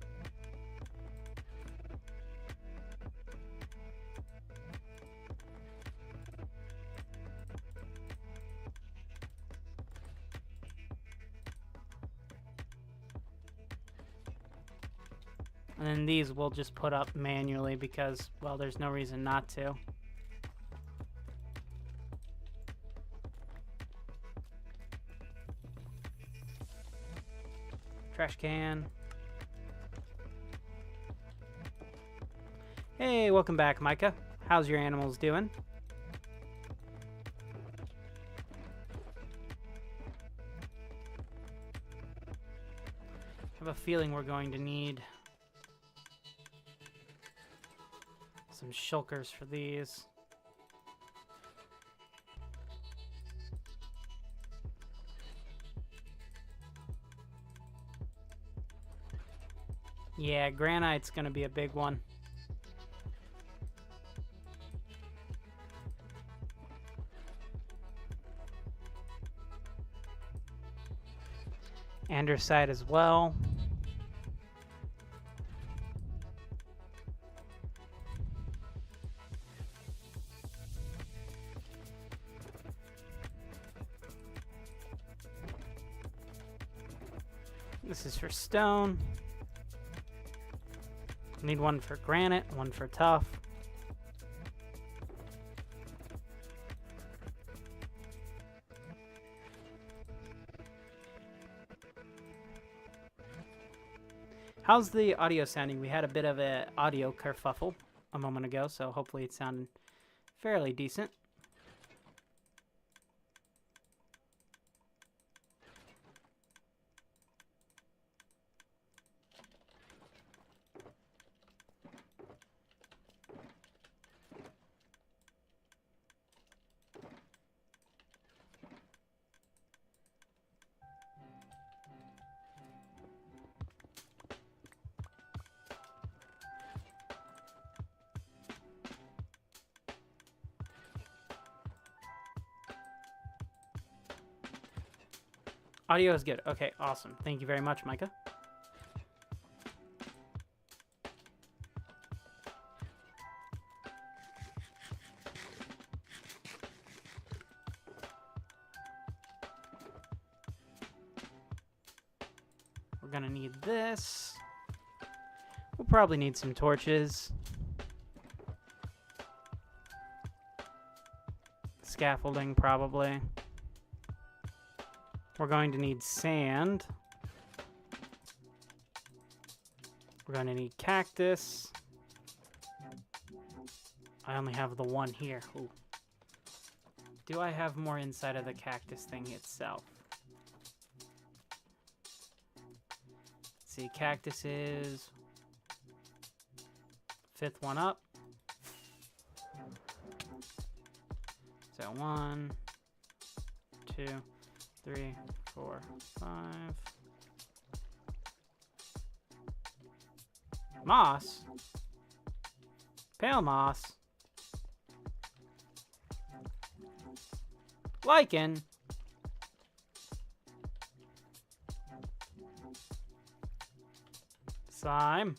And then these we'll just put up manually because, well, there's no reason not to. Trash can. Hey, welcome back, Micah. How's your animals doing? I have a feeling we're going to need some shulkers for these. Yeah, granite's gonna be a big one. Andesite as well. This is for stone. Need one for granite, one for tough. How's the audio sounding? We had a bit of an audio kerfuffle a moment ago, so hopefully it sounded fairly decent. Audio is good. Okay, awesome. Thank you very much, Micah. We're gonna need this. We'll probably need some torches. Scaffolding, probably. We're going to need sand. We're going to need cactus. I only have the one here. Ooh. Do I have more inside of the cactus thing itself? Let's see, cactus is fifth one up. So 1, 2, 3, 4, 5. Moss? Pale moss? Lichen? Slime?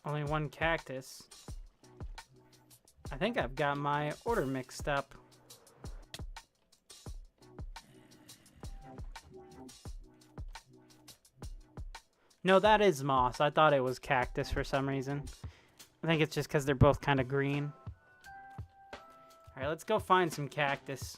Only one cactus. I think I've got my order mixed up. No, that is moss. I thought it was cactus for some reason. I think it's just because they're both kind of green. Alright, let's go find some cactus.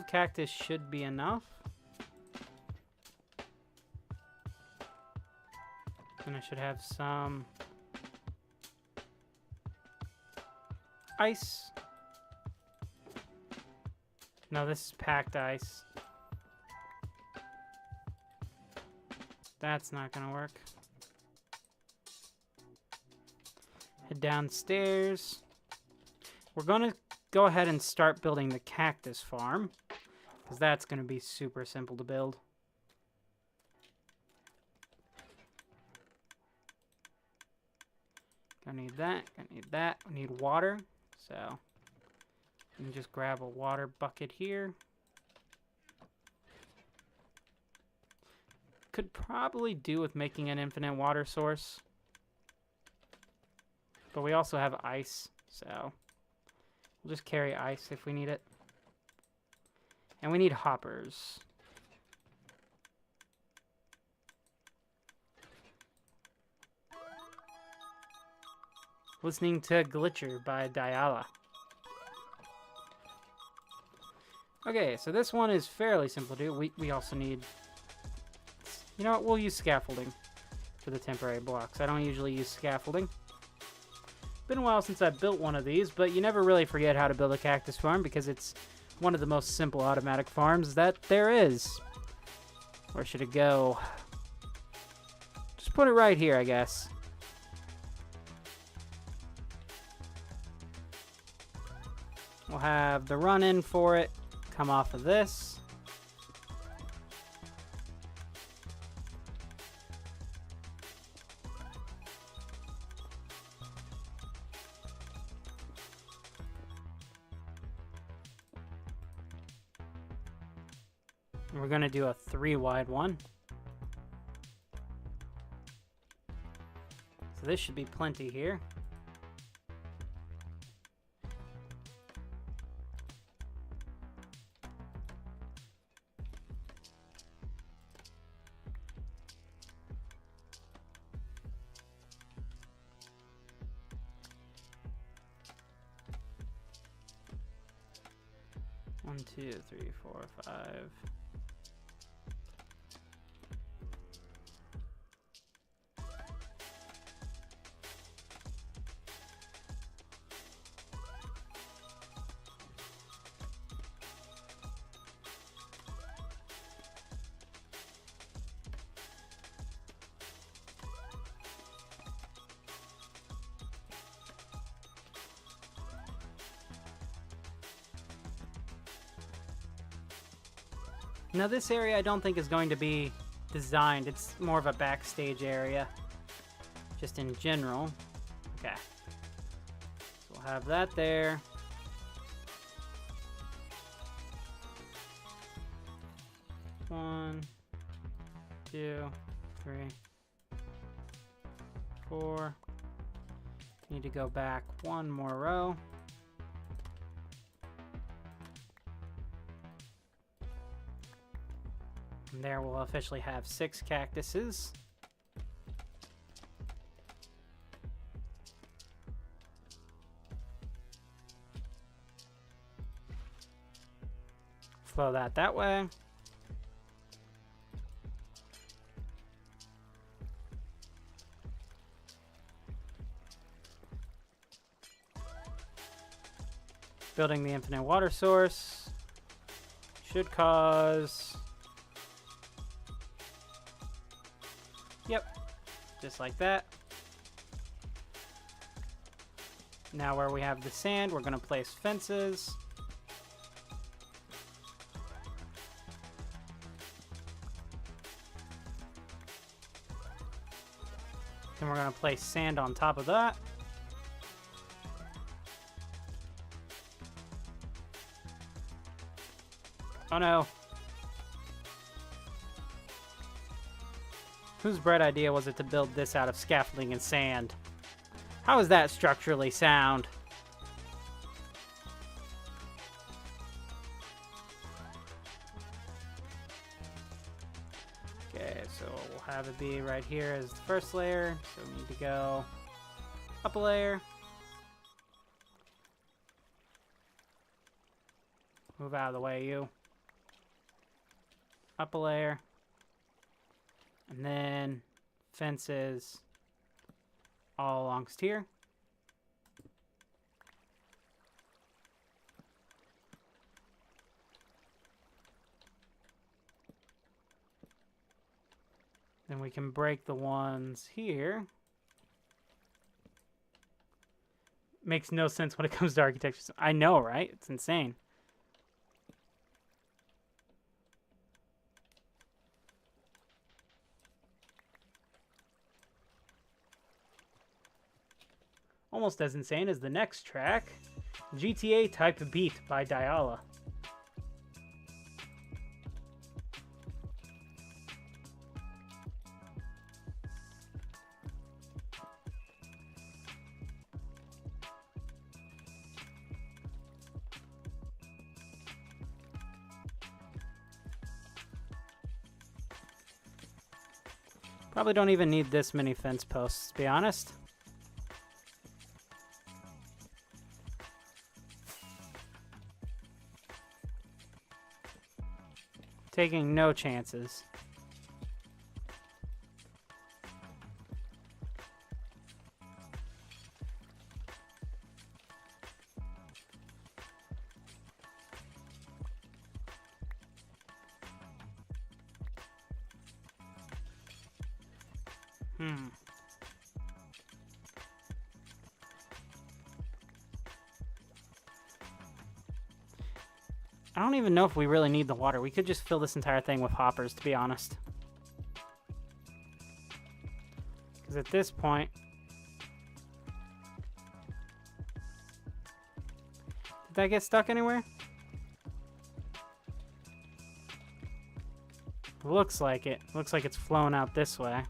Cactus should be enough. And I should have some ice. No, this is packed ice. That's not gonna work. Head downstairs. We're gonna go ahead and start building the cactus farm, because that's going to be super simple to build. Gonna need that, gonna need that. We need water, so you can just grab a water bucket here. Could probably do with making an infinite water source, but we also have ice, so we'll just carry ice if we need it. And we need hoppers. Listening to Glitcher by Diala. Okay, so this one is fairly simple to do. We also need... You know what? We'll use scaffolding for the temporary blocks. I don't usually use scaffolding. Been a while since I built one of these, but you never really forget how to build a cactus farm because it's one of the most simple automatic farms that there is. Where should it go? Just put it right here, I guess. We'll have the run-in for it come off of this. We're going to do a 3-wide one. So this should be plenty here. One, two, three, four, five. Now this area I don't think is going to be designed. It's more of a backstage area, just in general. Okay. So we'll have that there. One, two, three, four. Need to go back one more row. And there we'll officially have 6 cactuses. Flow that way. Building the infinite water source should cause... Yep, just like that. Now where we have the sand, we're going to place fences. Then we're going to place sand on top of that. Oh no. Whose bright idea was it to build this out of scaffolding and sand? How is that structurally sound? Okay, so we'll have it be right here as the first layer. So we need to go up a layer. Move out of the way, you. Up a layer. And then fences all alongst here. Then we can break the ones here. Makes no sense when it comes to architecture. I know, right? It's insane. Almost as insane as the next track, GTA Type Beat by Diala. Probably don't even need this many fence posts, to be honest. Taking no chances. I don't even know if we really need the water. We could just fill this entire thing with hoppers, to be honest. Because at this point... Did that get stuck anywhere? Looks like it. Looks like it's flowing out this way.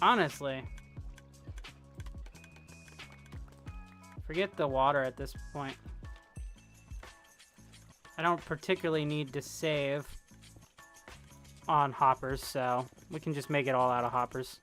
Honestly, forget the water at this point. I don't particularly need to save on hoppers, so we can just make it all out of hoppers.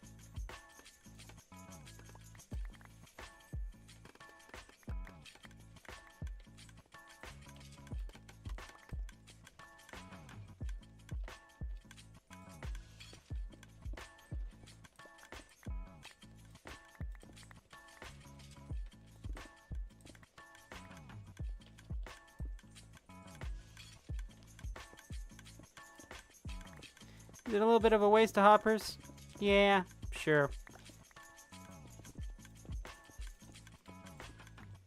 Is it a little bit of a waste of hoppers? Yeah, sure.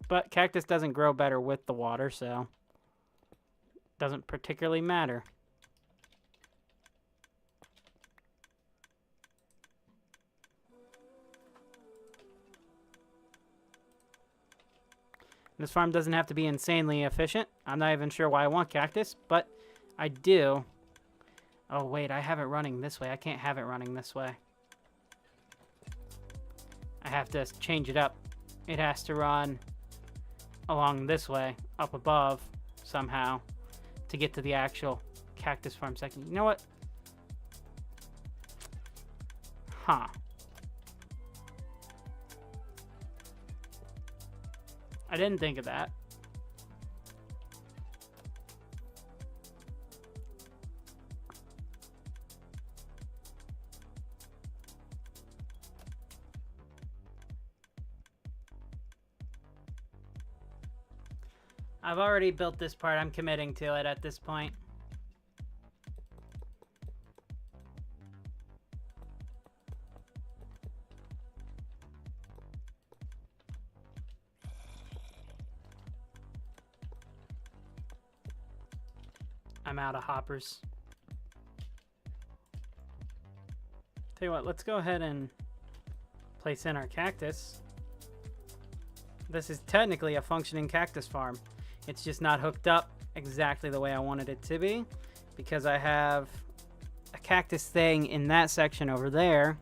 But cactus doesn't grow better with the water, so doesn't particularly matter. This farm doesn't have to be insanely efficient. I'm not even sure why I want cactus, but I do. Oh, wait, I have it running this way. I can't have it running this way. I have to change it up. It has to run along this way, up above, somehow, to get to the actual cactus farm section. You know what? Huh. I didn't think of that. I've already built this part. I'm committing to it at this point. I'm out of hoppers. Tell you what, let's go ahead and place in our cactus. This is technically a functioning cactus farm. It's just not hooked up exactly the way I wanted it to be because I have a cactus thing in that section over there.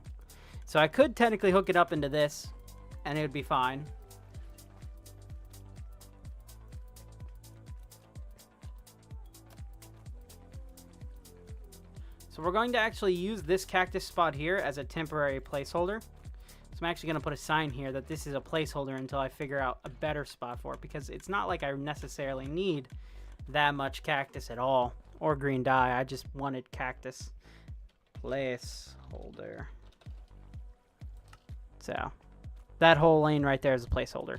So I could technically hook it up into this and it would be fine. So we're going to actually use this cactus spot here as a temporary placeholder. So I'm actually going to put a sign here that this is a placeholder until I figure out a better spot for it, because it's not like I necessarily need that much cactus at all, or green dye. I just wanted cactus. Placeholder. So that whole lane right there is a placeholder.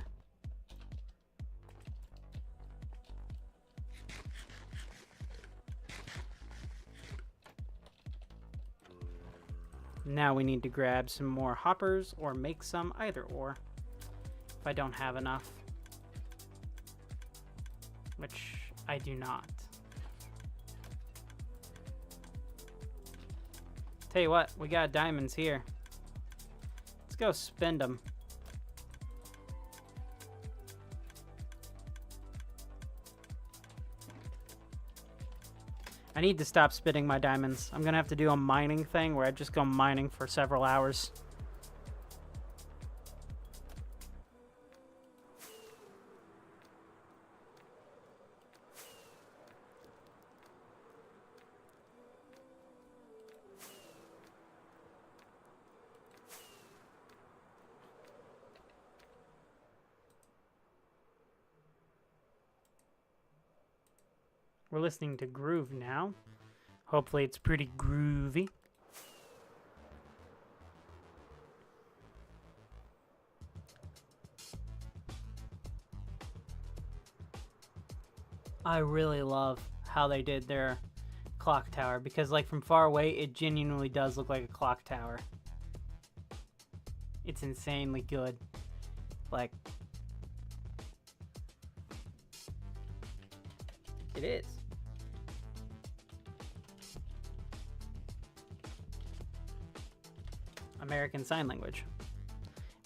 Now we need to grab some more hoppers or make some, either or, if I don't have enough, which I do not. Tell you what, we got diamonds here. Let's go spend them. I need to stop spitting my diamonds. I'm gonna have to do a mining thing where I just go mining for several hours. We're listening to Groove now. Hopefully it's pretty groovy. I really love how they did their clock tower, because like from far away it genuinely does look like a clock tower. It's insanely good. Like, it is. American Sign Language,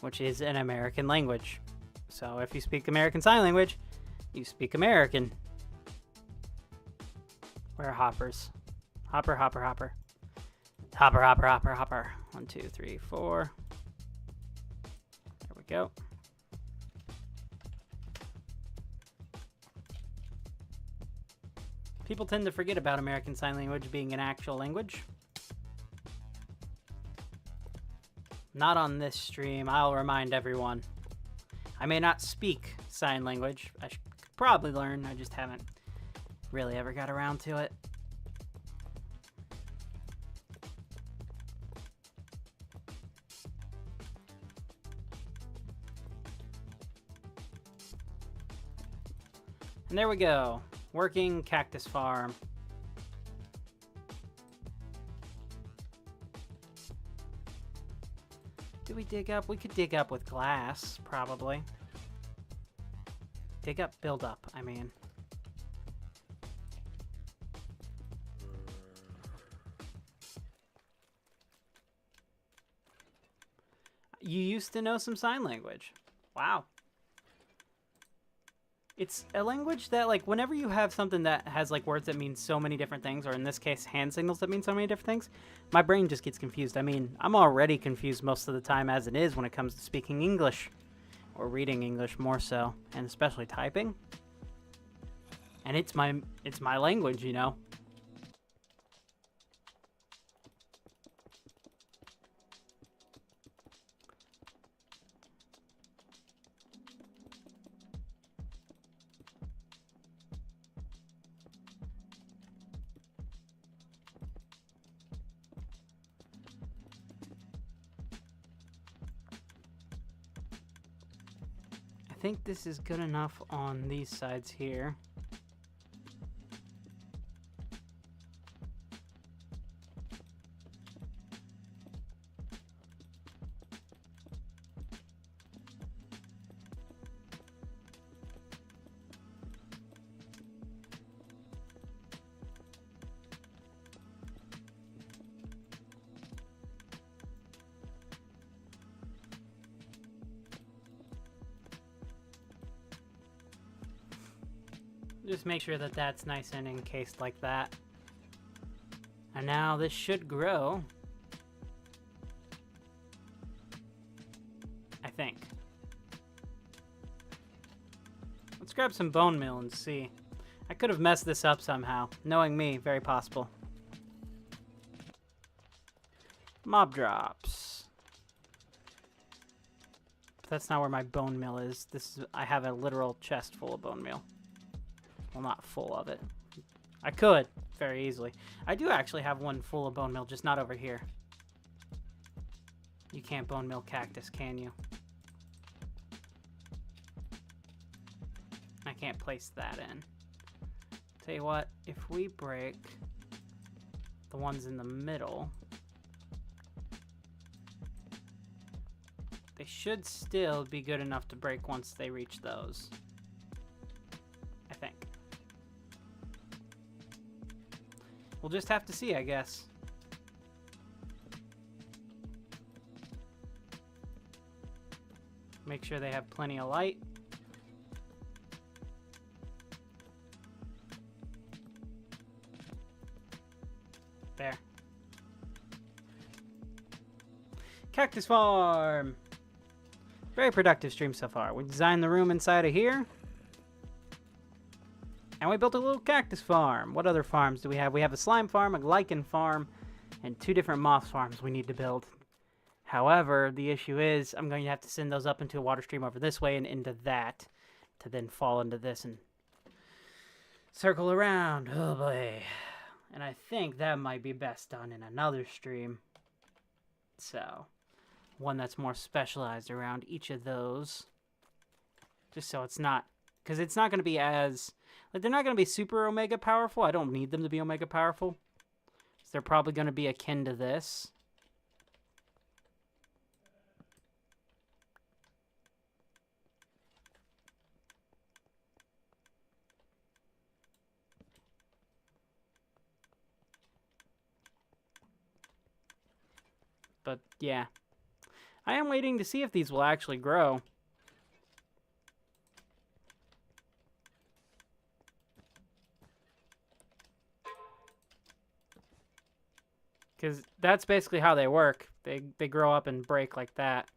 which is an American language. So if you speak American Sign Language, you speak American. Where are hoppers? Hopper, hopper, hopper. Hopper, hopper, hopper, hopper. 1, 2, 3, 4. There we go. People tend to forget about American Sign Language being an actual language. Not on this stream, I'll remind everyone. I may not speak sign language. I should probably learn, I just haven't really ever got around to it. And there we go. Working cactus farm. Do we dig up? We could dig up with glass, probably. Dig up, build up, I mean. You used to know some sign language. Wow. It's a language that, like, whenever you have something that has, like, words that mean so many different things, or in this case, hand signals that mean so many different things, my brain just gets confused. I mean, I'm already confused most of the time as it is when it comes to speaking English, or reading English more so, and especially typing. And it's my language, you know? I think this is good enough on these sides here. Just make sure that that's nice and encased like that. And now this should grow. I think. Let's grab some bone meal and see. I could have messed this up somehow. Knowing me, very possible. Mob drops. But that's not where my bone meal is. I have a literal chest full of bone meal. Well, not full of it. I could, very easily. I do actually have one full of bone meal, just not over here. You can't bone meal cactus, can you? I can't place that in. Tell you what, if we break the ones in the middle, they should still be good enough to break once they reach those. I think. We'll just have to see, I guess. Make sure they have plenty of light. There. Cactus farm! Very productive stream so far. We designed the room inside of here. And we built a little cactus farm. What other farms do we have? We have a slime farm, a lichen farm, and 2 different moss farms we need to build. However, the issue is I'm going to have to send those up into a water stream over this way and into that to then fall into this and circle around. Oh boy. And I think that might be best done in another stream. So, one that's more specialized around each of those. Just so it's not Because it's not going to be as... Like, they're not going to be super Omega powerful. I don't need them to be Omega powerful. So they're probably going to be akin to this. But, yeah. I am waiting to see if these will actually grow. Because that's basically how they work. They grow up and break like that.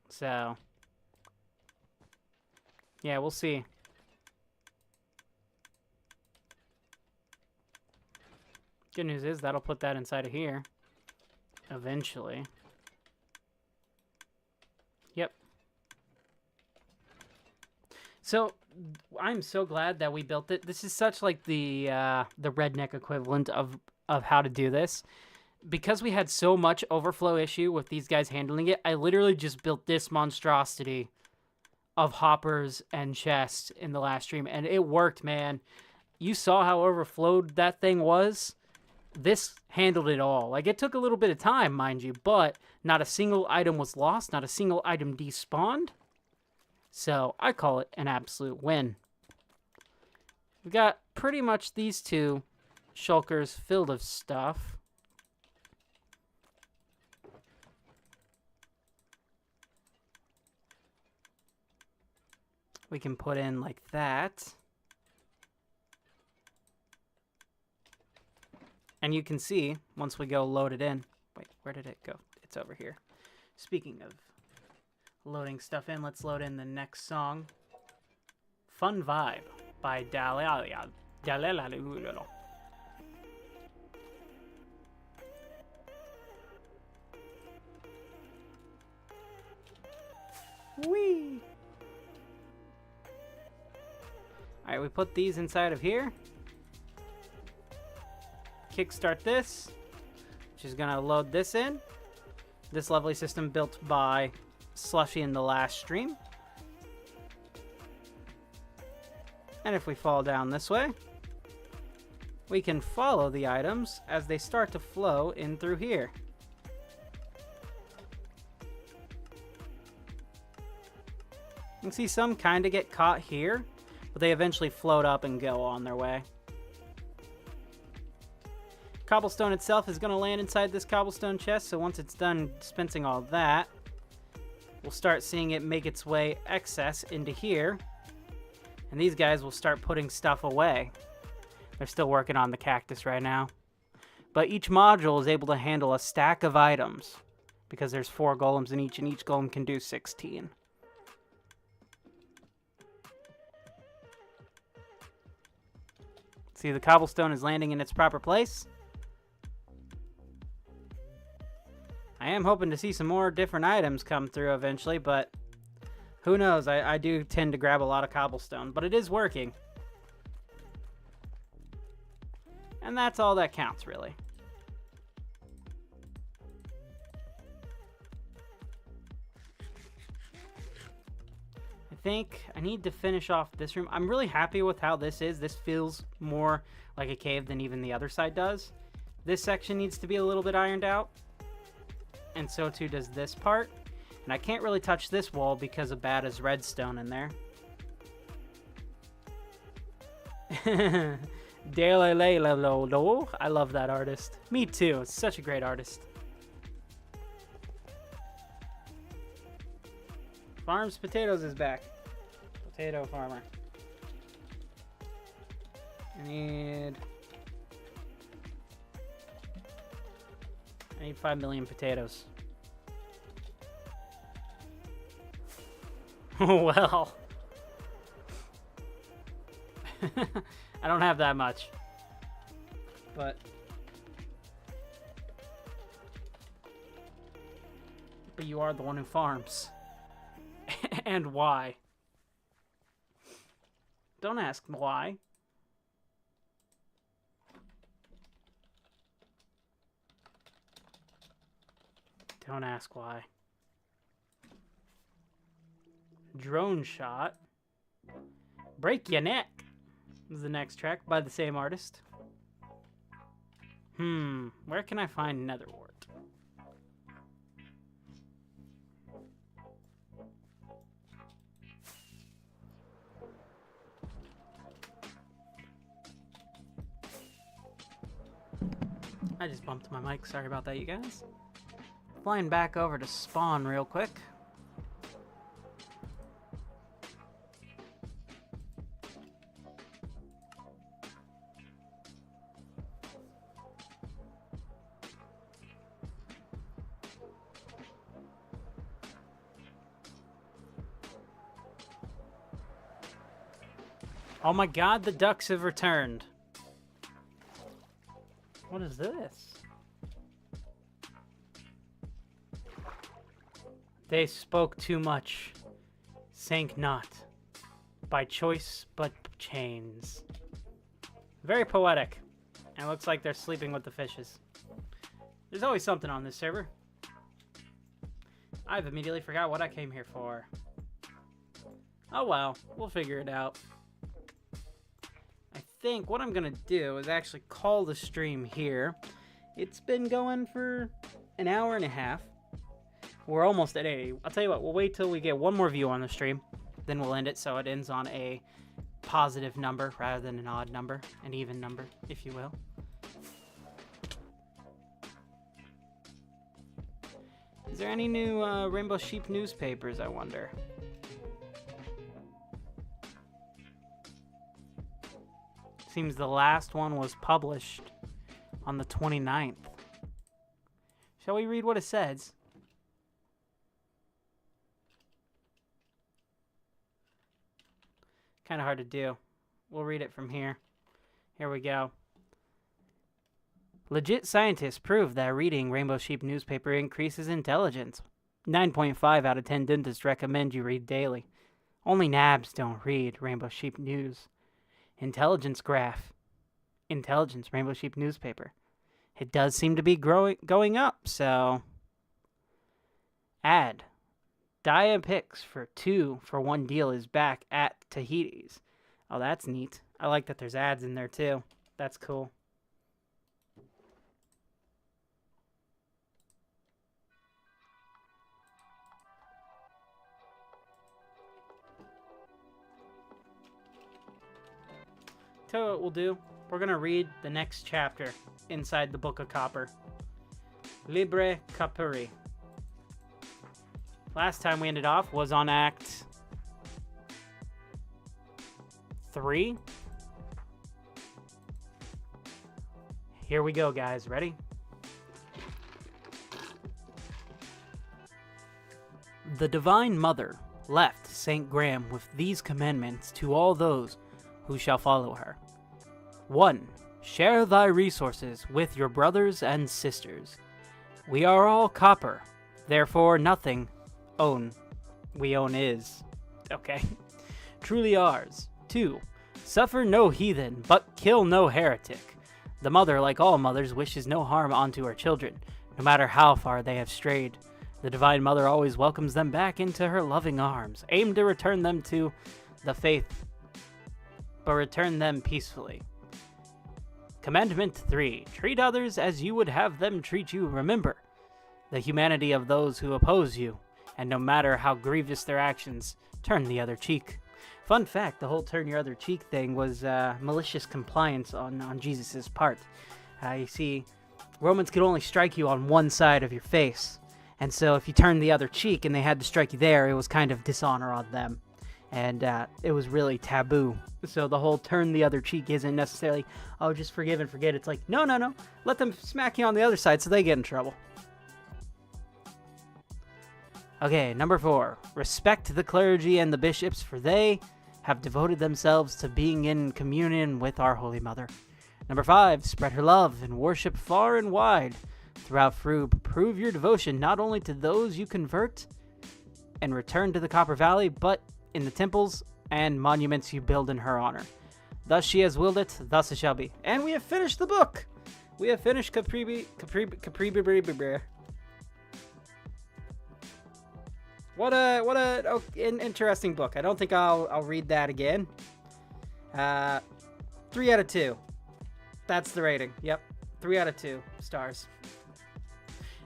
So, yeah, we'll see. Good news is that'll put that inside of here. Eventually. Yep. So, I'm so glad that we built it. This is such like the redneck equivalent of how to do this. Because we had so much overflow issue with these guys handling it, I literally just built this monstrosity of hoppers and chests in the last stream, and it worked, man. You saw how overflowed that thing was. This handled it all. Like, it took a little bit of time, mind you, but not a single item was lost, not a single item despawned. So, I call it an absolute win. We got pretty much these two shulkers filled of stuff. We can put in like that. And you can see, once we go load it in... Wait, where did it go? It's over here. Speaking of loading stuff in, let's load in the next song. Fun Vibe by Dalalia. Whee! Alright, we put these inside of here. Kickstart this, which is going to load this in. This lovely system built by Slushy in the last stream. And if we fall down this way, we can follow the items as they start to flow in through here. You can see some kind of get caught here, but they eventually float up and go on their way. Cobblestone itself is going to land inside this cobblestone chest, so once it's done dispensing all that, we'll start seeing it make its way excess into here, and these guys will start putting stuff away. They're still working on the cactus right now. But each module is able to handle a stack of items, because there's 4 golems in each, and each golem can do 16. See, the cobblestone is landing in its proper place. I am hoping to see some more different items come through eventually, but who knows? I do tend to grab a lot of cobblestone, but it is working. And that's all that counts, really. I think I need to finish off this room. I'm really happy with how this is. This feels more like a cave than even the other side does. This section needs to be a little bit ironed out. And so too does this part. And I can't really touch this wall because of bad redstone in there. I love that artist. Me too. It's such a great artist. Farms Potatoes is back. Potato farmer. I need 5 million potatoes. Well. I don't have that much. But you are the one who farms. And why? Don't ask why. Don't ask why. Drone shot. Break Your Neck is the next track by the same artist. Where can I find Netherwort? I just bumped my mic. Sorry about that, you guys. Flying back over to spawn real quick. Oh my god, the ducks have returned. What is this? They spoke too much, sank not, by choice but chains. Very poetic. And it looks like they're sleeping with the fishes. There's always something on this server. I've immediately forgot what I came here for. Oh well, we'll figure it out. I think what I'm gonna do is actually call the stream here. It's been going for an hour and a half. We're almost at 80. I'll tell you what, we'll wait till we get one more view on the stream. Then we'll end it so it ends on a positive number rather than an odd number, an even number, if you will. Is there any new Rainbow Sheep newspapers, I wonder? Seems the last one was published on the 29th. Shall we read what it says? Kind of hard to do. We'll read it from here. Here we go. Legit scientists prove that reading Rainbow Sheep newspaper increases intelligence. 9.5 out of 10 dentists recommend you read daily. Only nabs don't read Rainbow Sheep news. Intelligence graph. Intelligence Rainbow Sheep newspaper. It does seem to be going up, so... Ad. Dia Picks for 2 for 1 deal is back at Tahiti's. Oh, that's neat. I like that there's ads in there, too. That's cool. Tell you what we'll do. We're going to read the next chapter inside the Book of Copper. Libre Capuri. Last time we ended off was on Act 3. Here we go, guys. Ready? The Divine Mother left St. Graham with these commandments to all those who shall follow her. 1. Share thy resources with your brothers and sisters. We are all copper, therefore nothing we own is. Okay. Truly ours. 2. Suffer no heathen, but kill no heretic. The mother, like all mothers, wishes no harm unto her children, no matter how far they have strayed. The Divine Mother always welcomes them back into her loving arms, aim to return them to the faith, but return them peacefully. Commandment 3. Treat others as you would have them treat you. Remember the humanity of those who oppose you, and no matter how grievous their actions, turn the other cheek. Fun fact, the whole turn your other cheek thing was malicious compliance on Jesus' part. You see, Romans could only strike you on one side of your face, and so if you turned the other cheek and they had to strike you there, it was kind of dishonor on them. And it was really taboo. So the whole turn the other cheek isn't necessarily, oh, just forgive and forget. It's like, no. Let them smack you on the other side so they get in trouble. Okay, number 4. Respect the clergy and the bishops, for they have devoted themselves to being in communion with our Holy Mother. Number 5. Spread her love and worship far and wide. Throughout Froob, prove your devotion not only to those you convert and return to the Copper Valley, but in the temples and monuments you build in her honor. Thus she has willed it, thus it shall be. And we have finished the book! We have finished Capri. What an interesting book. I don't think I'll read that again. 3 out of 2. That's the rating. Yep. 3 out of 2 stars.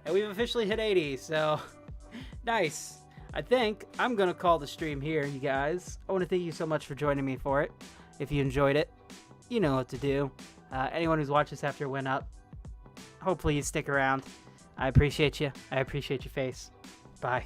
And we've officially hit 80, so nice. I think I'm going to call the stream here, you guys. I want to thank you so much for joining me for it. If you enjoyed it, you know what to do. Anyone who's watched this after it went up, hopefully you stick around. I appreciate you. I appreciate your face. Bye.